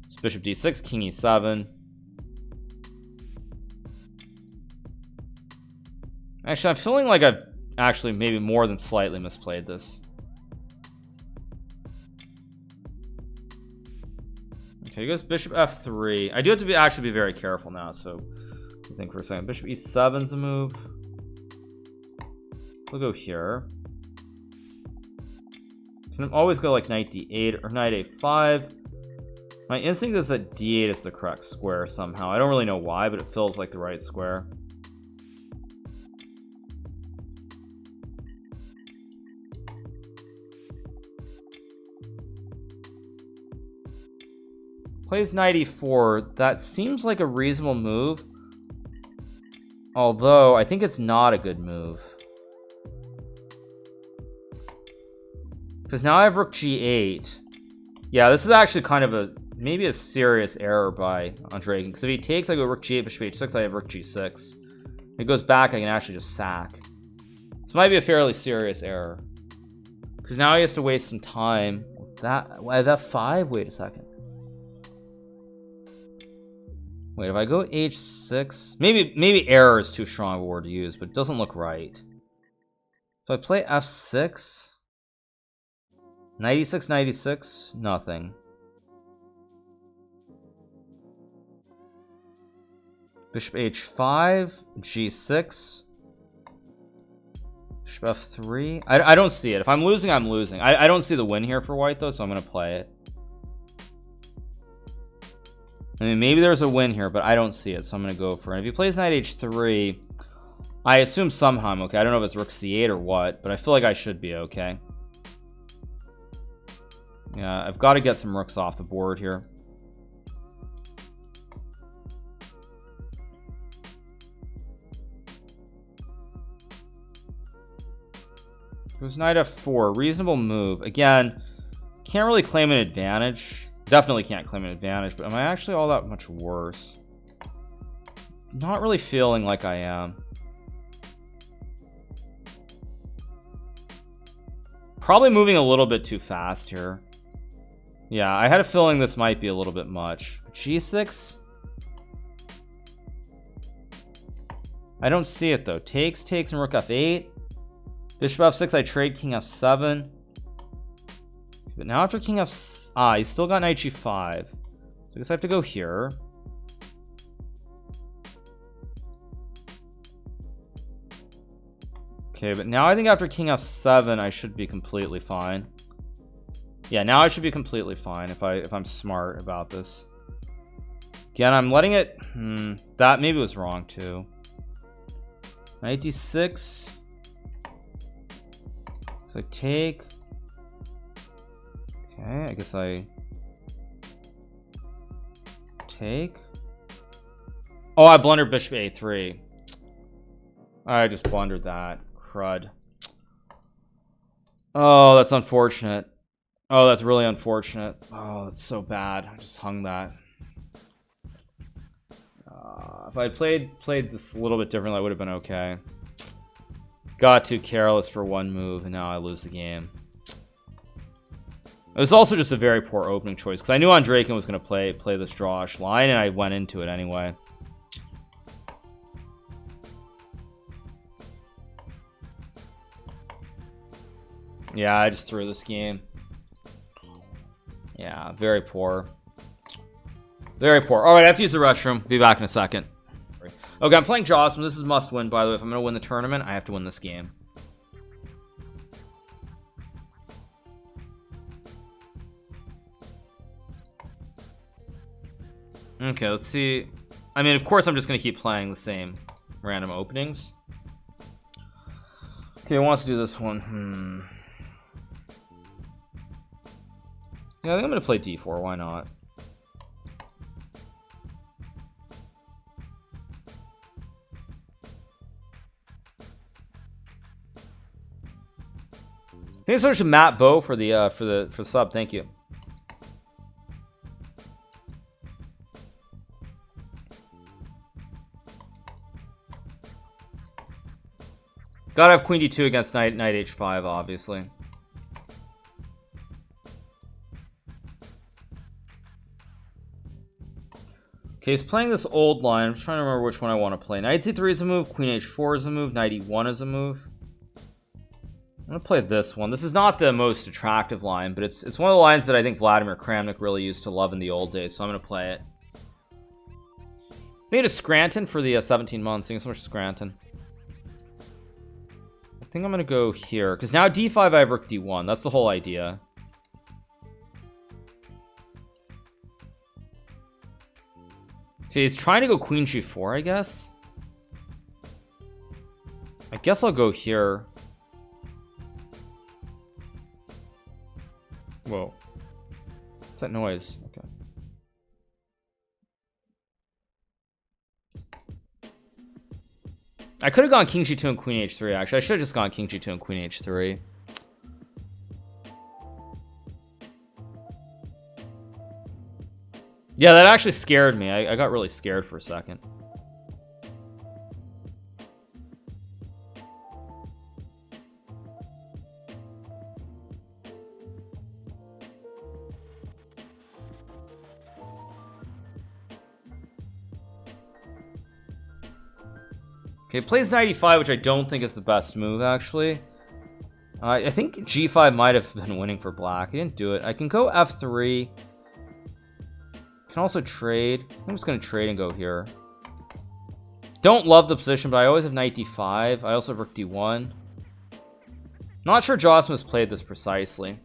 It's bishop d6, king e7. Actually, I'm feeling like I've actually maybe more than slightly misplayed this. Okay, he goes bishop f3. I do have to actually be very careful now, so I think for a second. Bishop e7's a move. We'll go here. Can always go like knight d8 or knight a5. My instinct is that d8 is the correct square somehow. I don't really know why, but it feels like the right square. Plays knight e4. That seems like a reasonable move. Although, I think it's not a good move. Because now I have rook g8. Yeah, this is actually kind of a maybe a serious error by Andrei. Because if he takes, I go rook g8, bishop h6, I have rook g6. If it goes back, I can actually just sack. This might be a fairly serious error. Because now he has to waste some time with that. I have f5? Wait a second. Wait, if I go h6, maybe error is too strong of a word to use, but it doesn't look right. If I play f6, knight e6, knight e6, nothing. Bishop h5, g6, bishop f3. I don't see it. If I'm losing, I'm losing. I don't see the win here for white though, so I'm gonna play it. I mean, maybe there's a win here, but I don't see it, so I'm going to go for it. If he plays knight h3, I assume somehow I'm okay. I don't know if it's rook c8 or what, but I feel like I should be okay. Yeah, I've got to get some rooks off the board here. Goes knight f4, reasonable move. Again, can't really claim an advantage. Definitely can't claim an advantage, but am I actually all that much worse? Not really feeling like I am. Probably moving a little bit too fast here. Yeah, I had a feeling this might be a little bit much. G6? I don't see it though. Takes, and rook f8. Bishop f6, I trade king f7. But now after king f... Ah, he's still got knight g5. So I guess I have to go here. Okay, but now I think after king f7, I should be completely fine. Yeah, now I should be completely fine if I'm smart about this. Again, I'm letting it... that maybe was wrong too. Knight d6. So I take... Okay, I guess I... Take... Oh, I blundered bishop a3. I just blundered that. Crud. Oh, that's unfortunate. Oh, that's really unfortunate. Oh, that's so bad. I just hung that. If I played this a little bit differently, I would have been okay. Got too careless for one move, and now I lose the game. It was also just a very poor opening choice, because I knew Andreykin was going to play this drawish line, and I went into it anyway. Yeah, I just threw this game. Yeah, very poor. Very poor. All right, I have to use the restroom. Be back in a second. Okay, I'm playing Jossim. This is must win, by the way. If I'm going to win the tournament, I have to win this game. Okay, let's see. I mean, of course, I'm just going to keep playing the same random openings. Okay, who wants to do this one? Yeah, I think I'm going to play d4. Why not? Thanks so much to Matt Bow for the sub. Thank you. Gotta have queen d2 against knight h5, obviously. Okay, he's playing this old line. I'm just trying to remember which one I want to play. Knight c3 is a move. Queen h4 is a move. Knight e1 is a move. I'm gonna play this one. This is not the most attractive line, but it's one of the lines that I think Vladimir Kramnik really used to love in the old days, so I'm gonna play it. Made a Scranton for the 17 months. Thank you so much, Scranton. I think I'm gonna go here because now d5 I have rook d1. That's the whole idea. See, he's trying to go queen g4, I guess. I guess I'll go here. Whoa. What's that noise? Okay. I could have gone king g2 and queen h3, actually. I should have just gone king g2 and queen h3. Yeah, that actually scared me. I got really scared for a second. Okay, plays knight e5, which I don't think is the best move, actually. I think g5 might have been winning for black. He didn't do it. I can go f3. Can also trade. I'm just going to trade and go here. Don't love the position, but I always have knight d5. I also have rook d1. Not sure Jossim has played this precisely.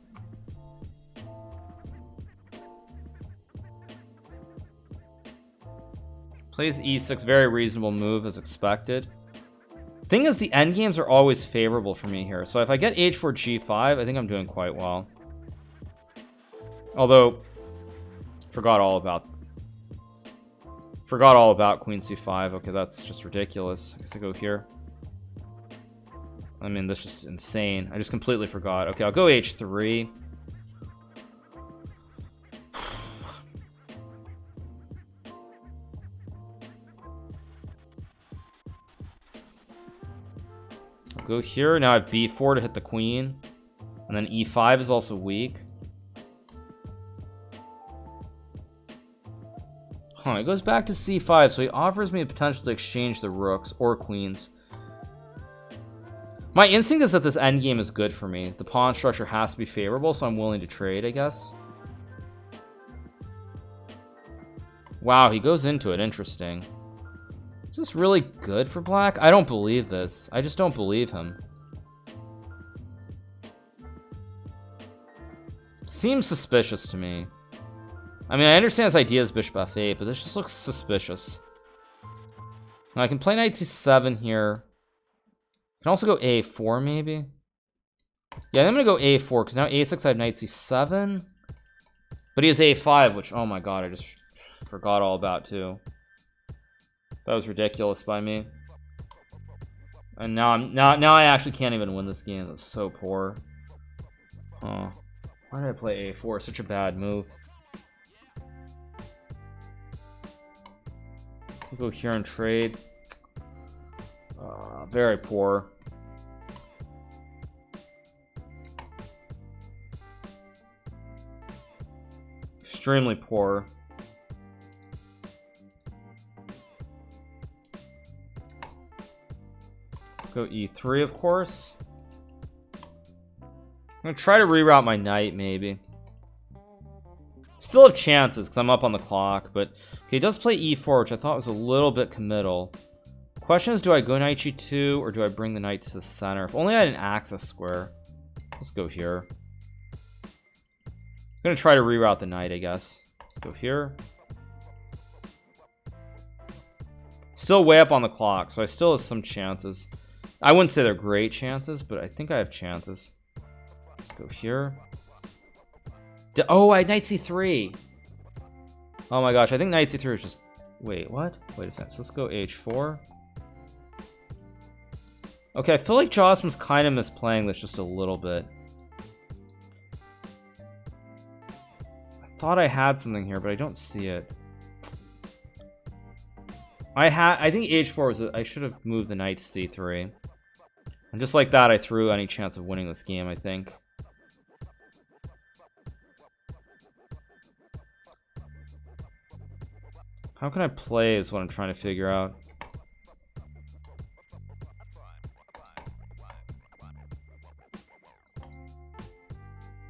Plays e6, very reasonable move as expected. Thing is, the endgames are always favorable for me here. So if I get h4 g5, I think I'm doing quite well. Although, forgot all about queen c5. Okay, that's just ridiculous. I guess I go here. I mean, that's just insane. I just completely forgot. Okay, I'll go h3. Go here. Now I have b4 to hit the queen. And then e5 is also weak. Huh, he goes back to c5, so he offers me the potential to exchange the rooks or queens. My instinct is that this endgame is good for me. The pawn structure has to be favorable, so I'm willing to trade, I guess. Wow, he goes into it. Interesting. Is this really good for black? I don't believe this. I just don't believe him. Seems suspicious to me. I mean, I understand his idea is bishop f8, but this just looks suspicious. Now, I can play knight c7 here. Can also go a4 maybe. Yeah, I'm gonna go a4 because now a6 I have knight c7, but he has a5, which oh my god, I just forgot all about too. That was ridiculous by me. And now I actually can't even win this game. That's so poor. Huh? Why did I play a4? Such a bad move. We'll go here and trade. Very poor. Extremely poor. Let's go e3, of course. I'm gonna try to reroute my knight, maybe. Still have chances because I'm up on the clock, but okay, he does play e4, which I thought was a little bit committal. Question is, do I go knight g2 or do I bring the knight to the center? If only I had an axis square. Let's go here. I'm gonna try to reroute the knight, I guess. Let's go here. Still way up on the clock, so I still have some chances. I wouldn't say they're great chances, but I think I have chances. Let's go here. Oh, I had knight c3. Oh my gosh, I think knight c3 is just... Wait, what? Wait a second. So let's go h4. Okay, I feel like Josm's kind of misplaying this just a little bit. I thought I had something here, but I don't see it. I think h4 was... I should have moved the knight to c3. And just like that, I threw any chance of winning this game, I think. How can I play is what I'm trying to figure out.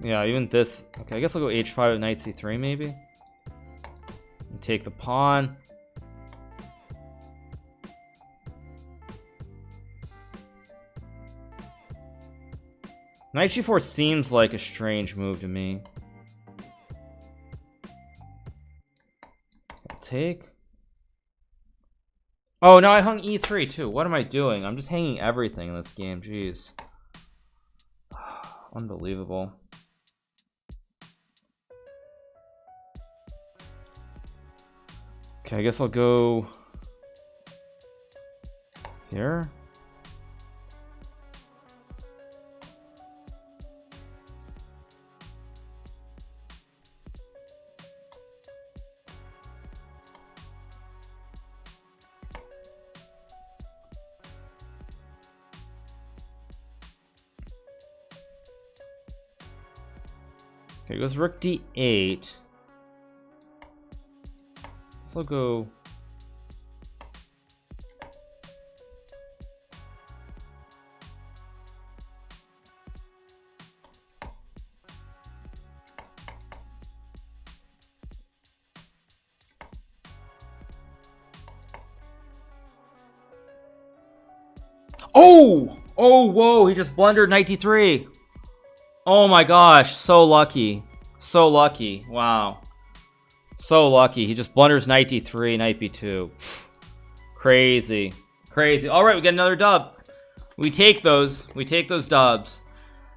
Yeah, even this. Okay, I guess I'll go h5 with knight c3 maybe. And take the pawn. Knight g4 seems like a strange move to me. I'll take. Oh, now I hung e3 too. What am I doing? I'm just hanging everything in this game. Jeez. Unbelievable. Okay, I guess I'll go here. Okay, it goes rook d8. So I'll go. Oh! Oh, whoa, he just blundered knight d3. Oh my gosh, so lucky. So lucky. Wow. So lucky. He just blunders knight d3, knight b2. Crazy. Crazy. Alright, we get another dub. We take those. We take those dubs.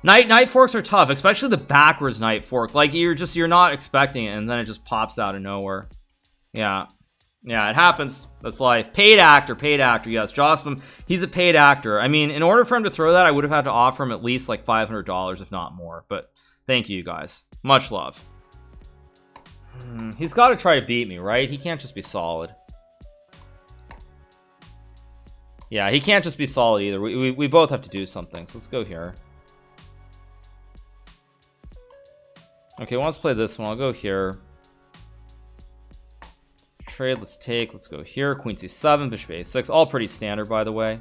Knight forks are tough, especially the backwards knight fork. Like, you're not expecting it, and then it just pops out of nowhere. Yeah. Yeah, it happens. That's life. Paid actor, yes. Josmum, he's a paid actor. I mean, in order for him to throw that, I would have had to offer him at least like $500, if not more. But thank you, guys. Much love. He's got to try to beat me, right? He can't just be solid. Yeah, he can't just be solid either. We both have to do something. So let's go here. Okay, let's play this one. I'll go here. Trade, let's take. Let's go here. Queen c7, bishop a6. All pretty standard, by the way.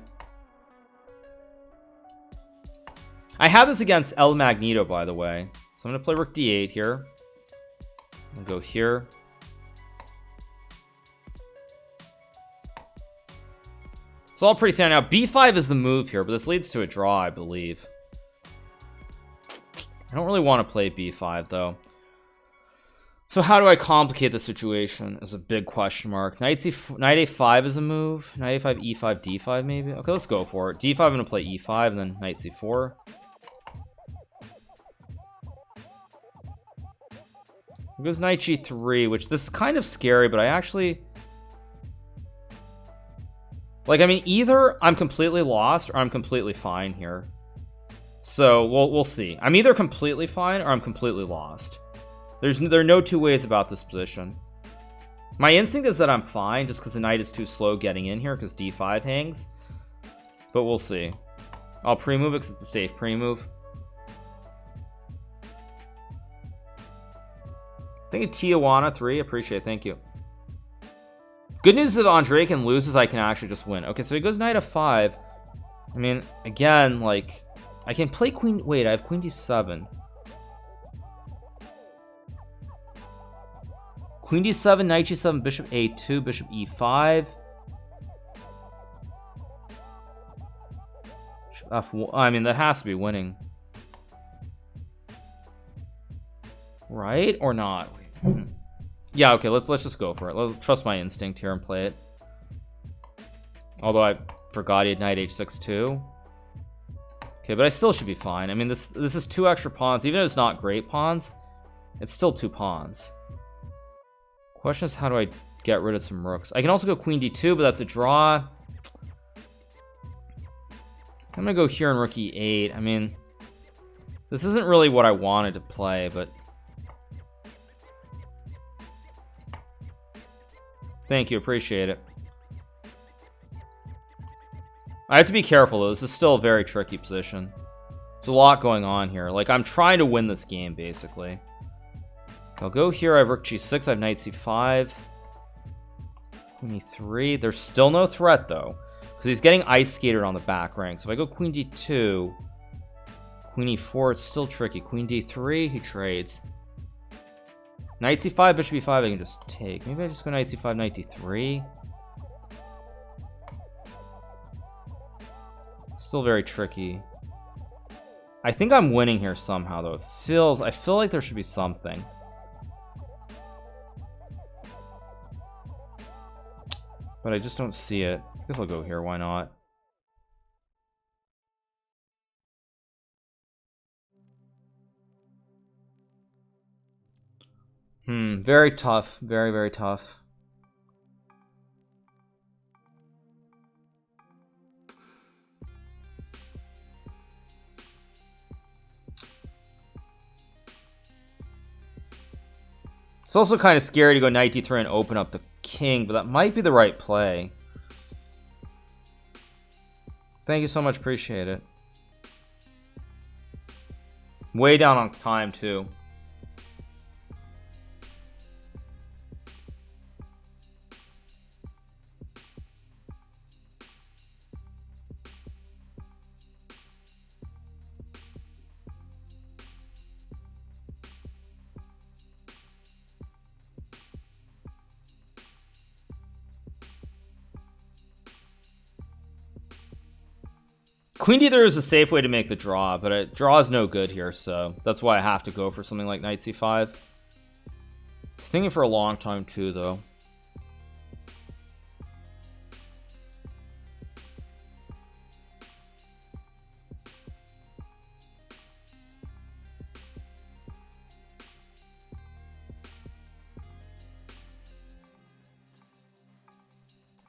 I have this against El Magneto, by the way. So I'm going to play rook d8 here. I'll go here. It's all pretty standard. Now, b5 is the move here, but this leads to a draw, I believe. I don't really want to play b5, though. So how do I complicate the situation is a big question mark. Knight a5 is a move. Knight a5, e5, d5 maybe. Okay, let's go for it. d5, I'm going to play e5, and then knight c4. It goes knight g3, which this is kind of scary, but I actually... Like, I mean, either I'm completely lost or I'm completely fine here. So, we'll see. I'm either completely fine or I'm completely lost. There are no two ways about this position. My instinct is that I'm fine just because the knight is too slow getting in here because d5 hangs. But we'll see. I'll pre-move it because it's a safe pre-move. Thank you, Tijuana 3. Appreciate it. Thank you. Good news is if Andreikin loses, I can actually just win. Okay, so he goes knight f5. I mean, again, like, I can play queen... Wait, I have queen d7. Queen d7, knight g7, bishop a2, bishop e5. Bishop f1. I mean, that has to be winning. Right? Or not? Yeah, okay, let's just go for it. Let's trust my instinct here and play it. Although I forgot he had knight h6 too. Okay, but I still should be fine. I mean, this is 2 extra pawns. Even if it's not great pawns, it's still 2 pawns. Question is, how do I get rid of some rooks? I can also go queen d2, but that's a draw. I'm gonna go here on rook e8. I mean, this isn't really what I wanted to play, but... Thank you, appreciate it. I have to be careful though, this is still a very tricky position. There's a lot going on here. Like, I'm trying to win this game, basically. I'll go here, I have rook g6, I have knight c5. Queen e3, there's still no threat though. Because he's getting ice skated on the back rank. So if I go queen d2, queen e4, it's still tricky. Queen d3, he trades. Knight c5, bishop e5, I can just take. Maybe I just go knight c5, knight d3. Still very tricky. I think I'm winning here somehow, though. I feel like there should be something. But I just don't see it. I guess I'll go here, why not? Very tough. Very, very tough. It's also kind of scary to go knight d3 and open up the king, but that might be the right play. Thank you so much, appreciate it. Way down on time, too. Queen d3 is a safe way to make the draw, but it draw is no good here, so that's why I have to go for something like knight c5. I was thinking for a long time too, though.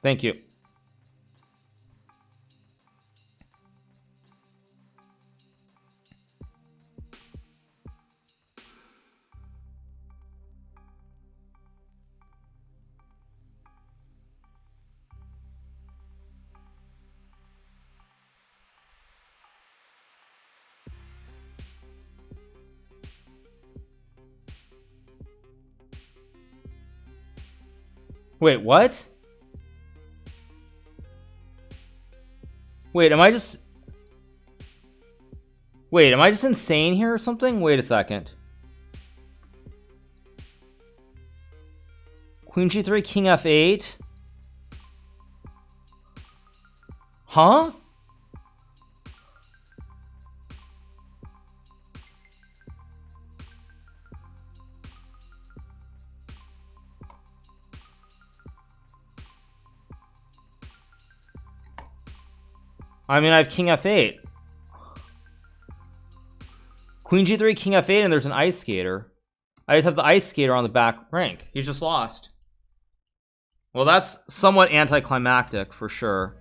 Thank you. Wait, what? Wait, am I just insane here or something? Wait a second. Queen G3, King F8. Huh? I mean, I have King F8. Queen G3, King F8, and there's an Ice Skater. I just have the Ice Skater on the back rank. He's just lost. Well, that's somewhat anticlimactic for sure.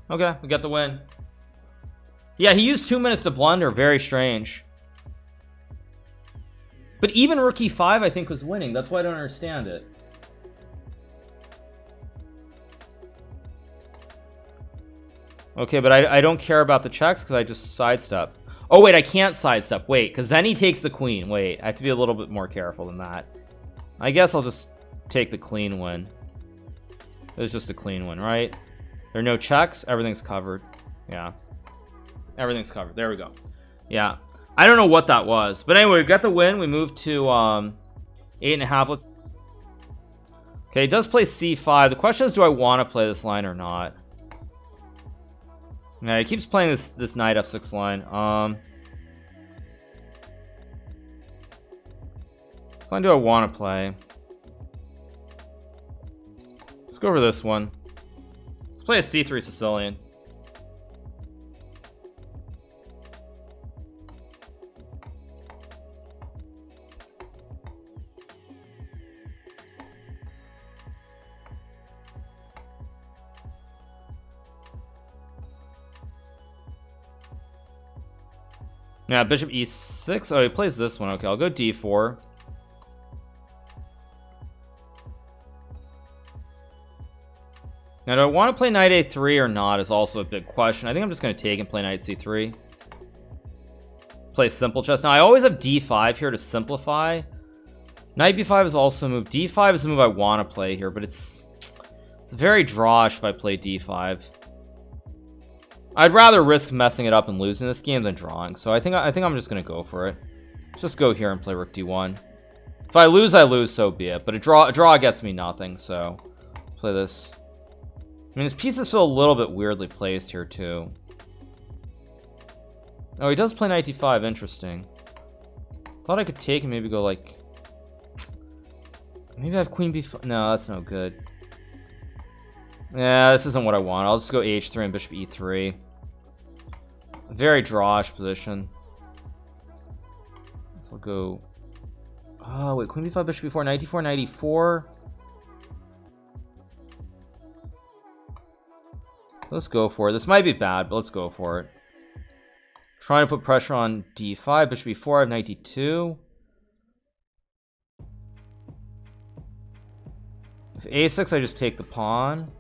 Okay, we got the win. Yeah, he used 2 minutes to blunder. Very strange. But even Rook E5, I think, was winning. That's why I don't understand it. Okay, but I don't care about the checks because I just sidestep. Oh, wait, I can't sidestep. Wait, because then he takes the queen. Wait, I have to be a little bit more careful than that. I guess I'll just take the clean win. It was just a clean win, right? There are no checks. Everything's covered. Yeah. Everything's covered. There we go. Yeah. I don't know what that was. But anyway, we got the win. We moved to 8.5. Let's... Okay, he does play C5. The question is, do I want to play this line or not? Yeah, he keeps playing this knight f6 line. What line do I want to play? Let's go over this one. Let's play a C3 Sicilian. Yeah, bishop e6. Oh, he plays this one. Okay, I'll go d4. Now, do I want to play knight a3 or not is also a big question. I think I'm just going to take and play knight c3. Play simple chess. Now, I always have d5 here to simplify. Knight b5 is also a move. d5 is a move I want to play here, but it's very drawish if I play d5. I'd rather risk messing it up and losing this game than drawing. So I think I'm just going to go for it. Let's just go here and play rook d1. If I lose, so be it. But a draw gets me nothing, so play this. I mean, his pieces feel a little bit weirdly placed here, too. Oh, he does play knight d5. Interesting. Thought I could take and maybe go, like... Maybe I have queen b5. No, that's no good. Yeah, this isn't what I want. I'll just go h3 and bishop e3. Very drawish position. So I'll go... Oh, wait. Queen b5, bishop b4, knight d4, knight e4. Let's go for it. This might be bad, but let's go for it. Trying to put pressure on d5, bishop e4, I have knight d2. If a6, I just take the pawn.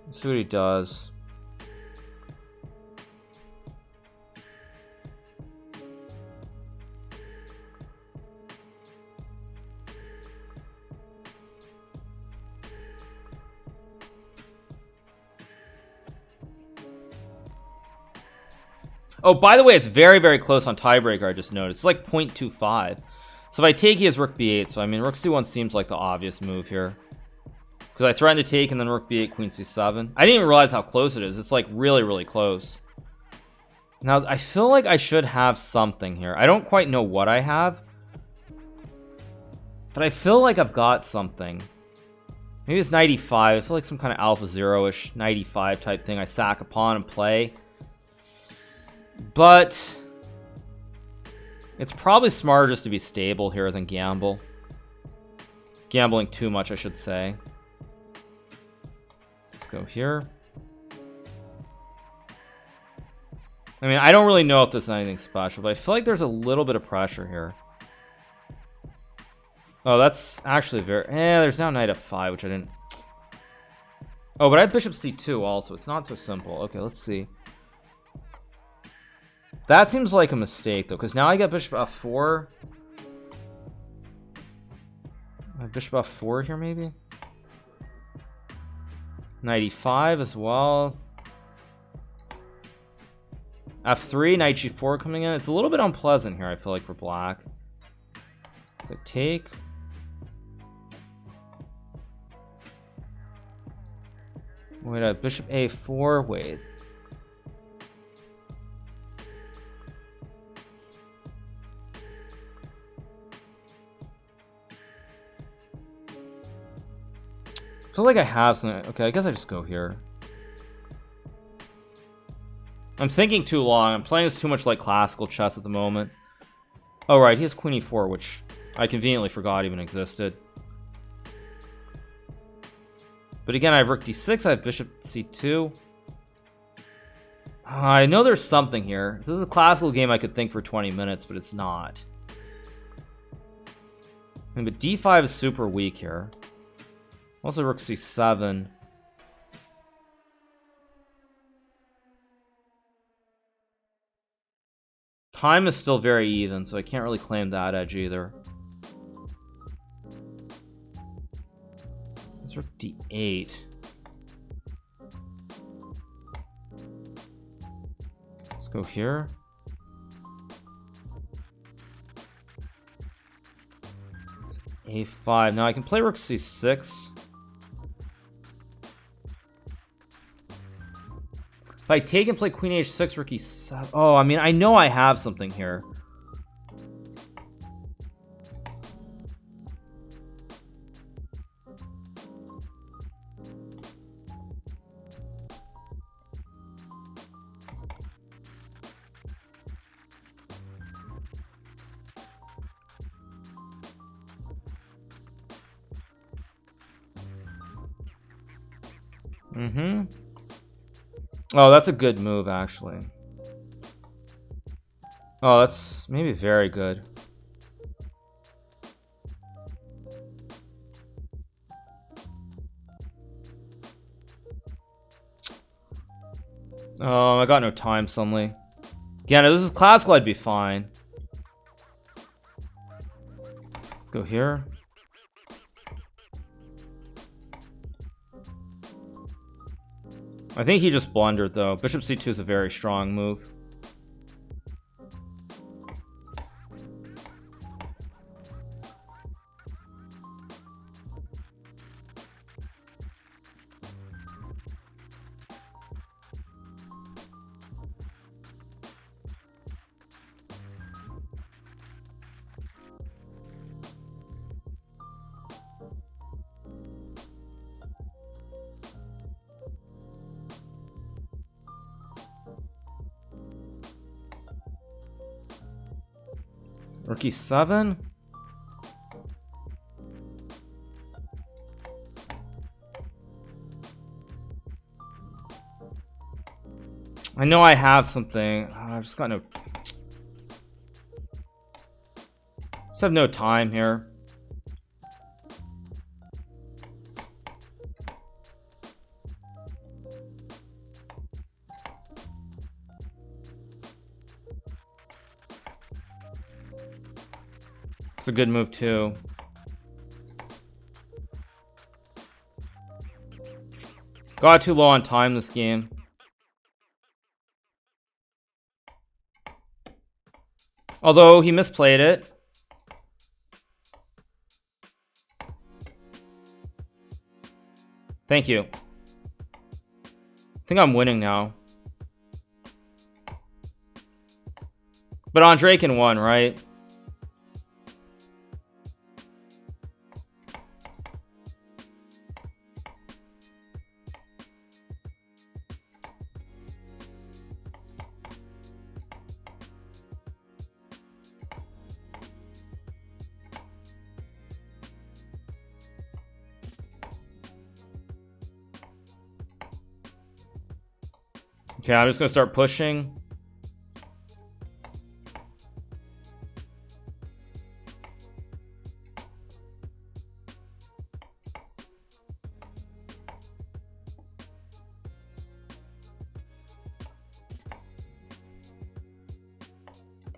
Let's see what he does. Oh, by the way, it's very, very close on tiebreaker, I just noticed. It's like 0.25. So if I take, he has rook b8. So, I mean, rook c1 seems like the obvious move here. Because I threatened to take and then rook b8, queen c7. I didn't even realize how close it is. It's like really, really close. Now, I feel like I should have something here. I don't quite know what I have. But I feel like I've got something. Maybe it's knight e5. I feel like some kind of alpha zero-ish knight e5 type thing. I sack a pawn and play. But it's probably smarter just to be stable here than gamble. Gambling too much, I should say. Let's go here. I mean, I don't really know if this is anything special, but I feel like there's a little bit of pressure here. Oh, that's actually very... there's now knight f5, which I didn't... Oh, but I have bishop c2 also. It's not so simple. Okay, let's see. That seems like a mistake, though, because now I get bishop f4. Bishop f4 here, maybe? Knight e5 as well. F3, knight g4 coming in. It's a little bit unpleasant here, I feel like, for black. So take. Wait, bishop a4. Wait. I feel like I have something. Okay, I guess I just go here. I'm thinking too long. I'm playing this too much like classical chess at the moment. Oh, right. He has queen e4, which I conveniently forgot even existed. But again, I have rook d6. I have bishop c2. I know there's something here. This is a classical game I could think for 20 minutes, but it's not. I mean, but d5 is super weak here. Also, rook c7. Time is still very even, so I can't really claim that edge either. Let's rook d8. Let's go here. a5. Now I can play rook c6. If I take and play queen h6, rook e7. Oh, I mean, I know I have something here. Oh, that's a good move, actually. Oh, that's maybe very good. Oh, I got no time suddenly. Again, if this is classical, I'd be fine. Let's go here. I think he just blundered, though. Bishop c2 is a very strong move. Rook e7. I know I have something. I've just got no... Just have no time here. It's a good move too. Got too low on time this game. Although he misplayed it. Thank you. I think I'm winning now. But Andre can win, right? Okay, I'm just gonna start pushing.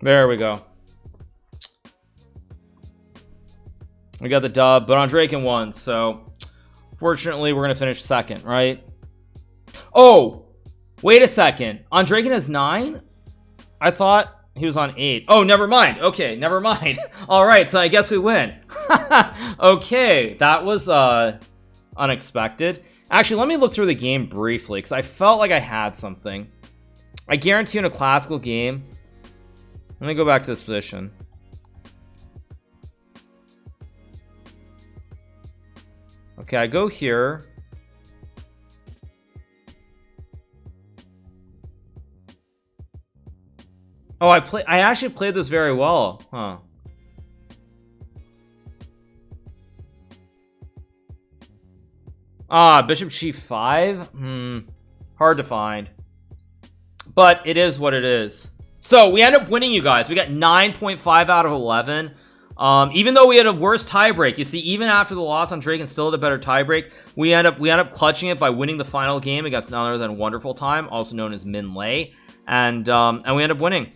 There we go. We got the dub, but Andreykin won, so fortunately we're gonna finish second, right? Oh, wait a second. Andreykin has 9? I thought he was on 8. Oh, never mind. Okay, never mind. All right, so I guess we win. Okay, that was unexpected. Actually, let me look through the game briefly because I felt like I had something. I guarantee in a classical game. Let me go back to this position. Okay, I go here. Oh, I actually played this very well, huh? Ah, Bishop G5? Hard to find. But it is what it is. So we end up winning, you guys. We got 9.5 out of 11. Even though we had a worse tiebreak, you see, even after the loss on Drake and still had a better tiebreak, we end up clutching it by winning the final game against none other than Wonderful Time, also known as Min Lei, and we end up winning.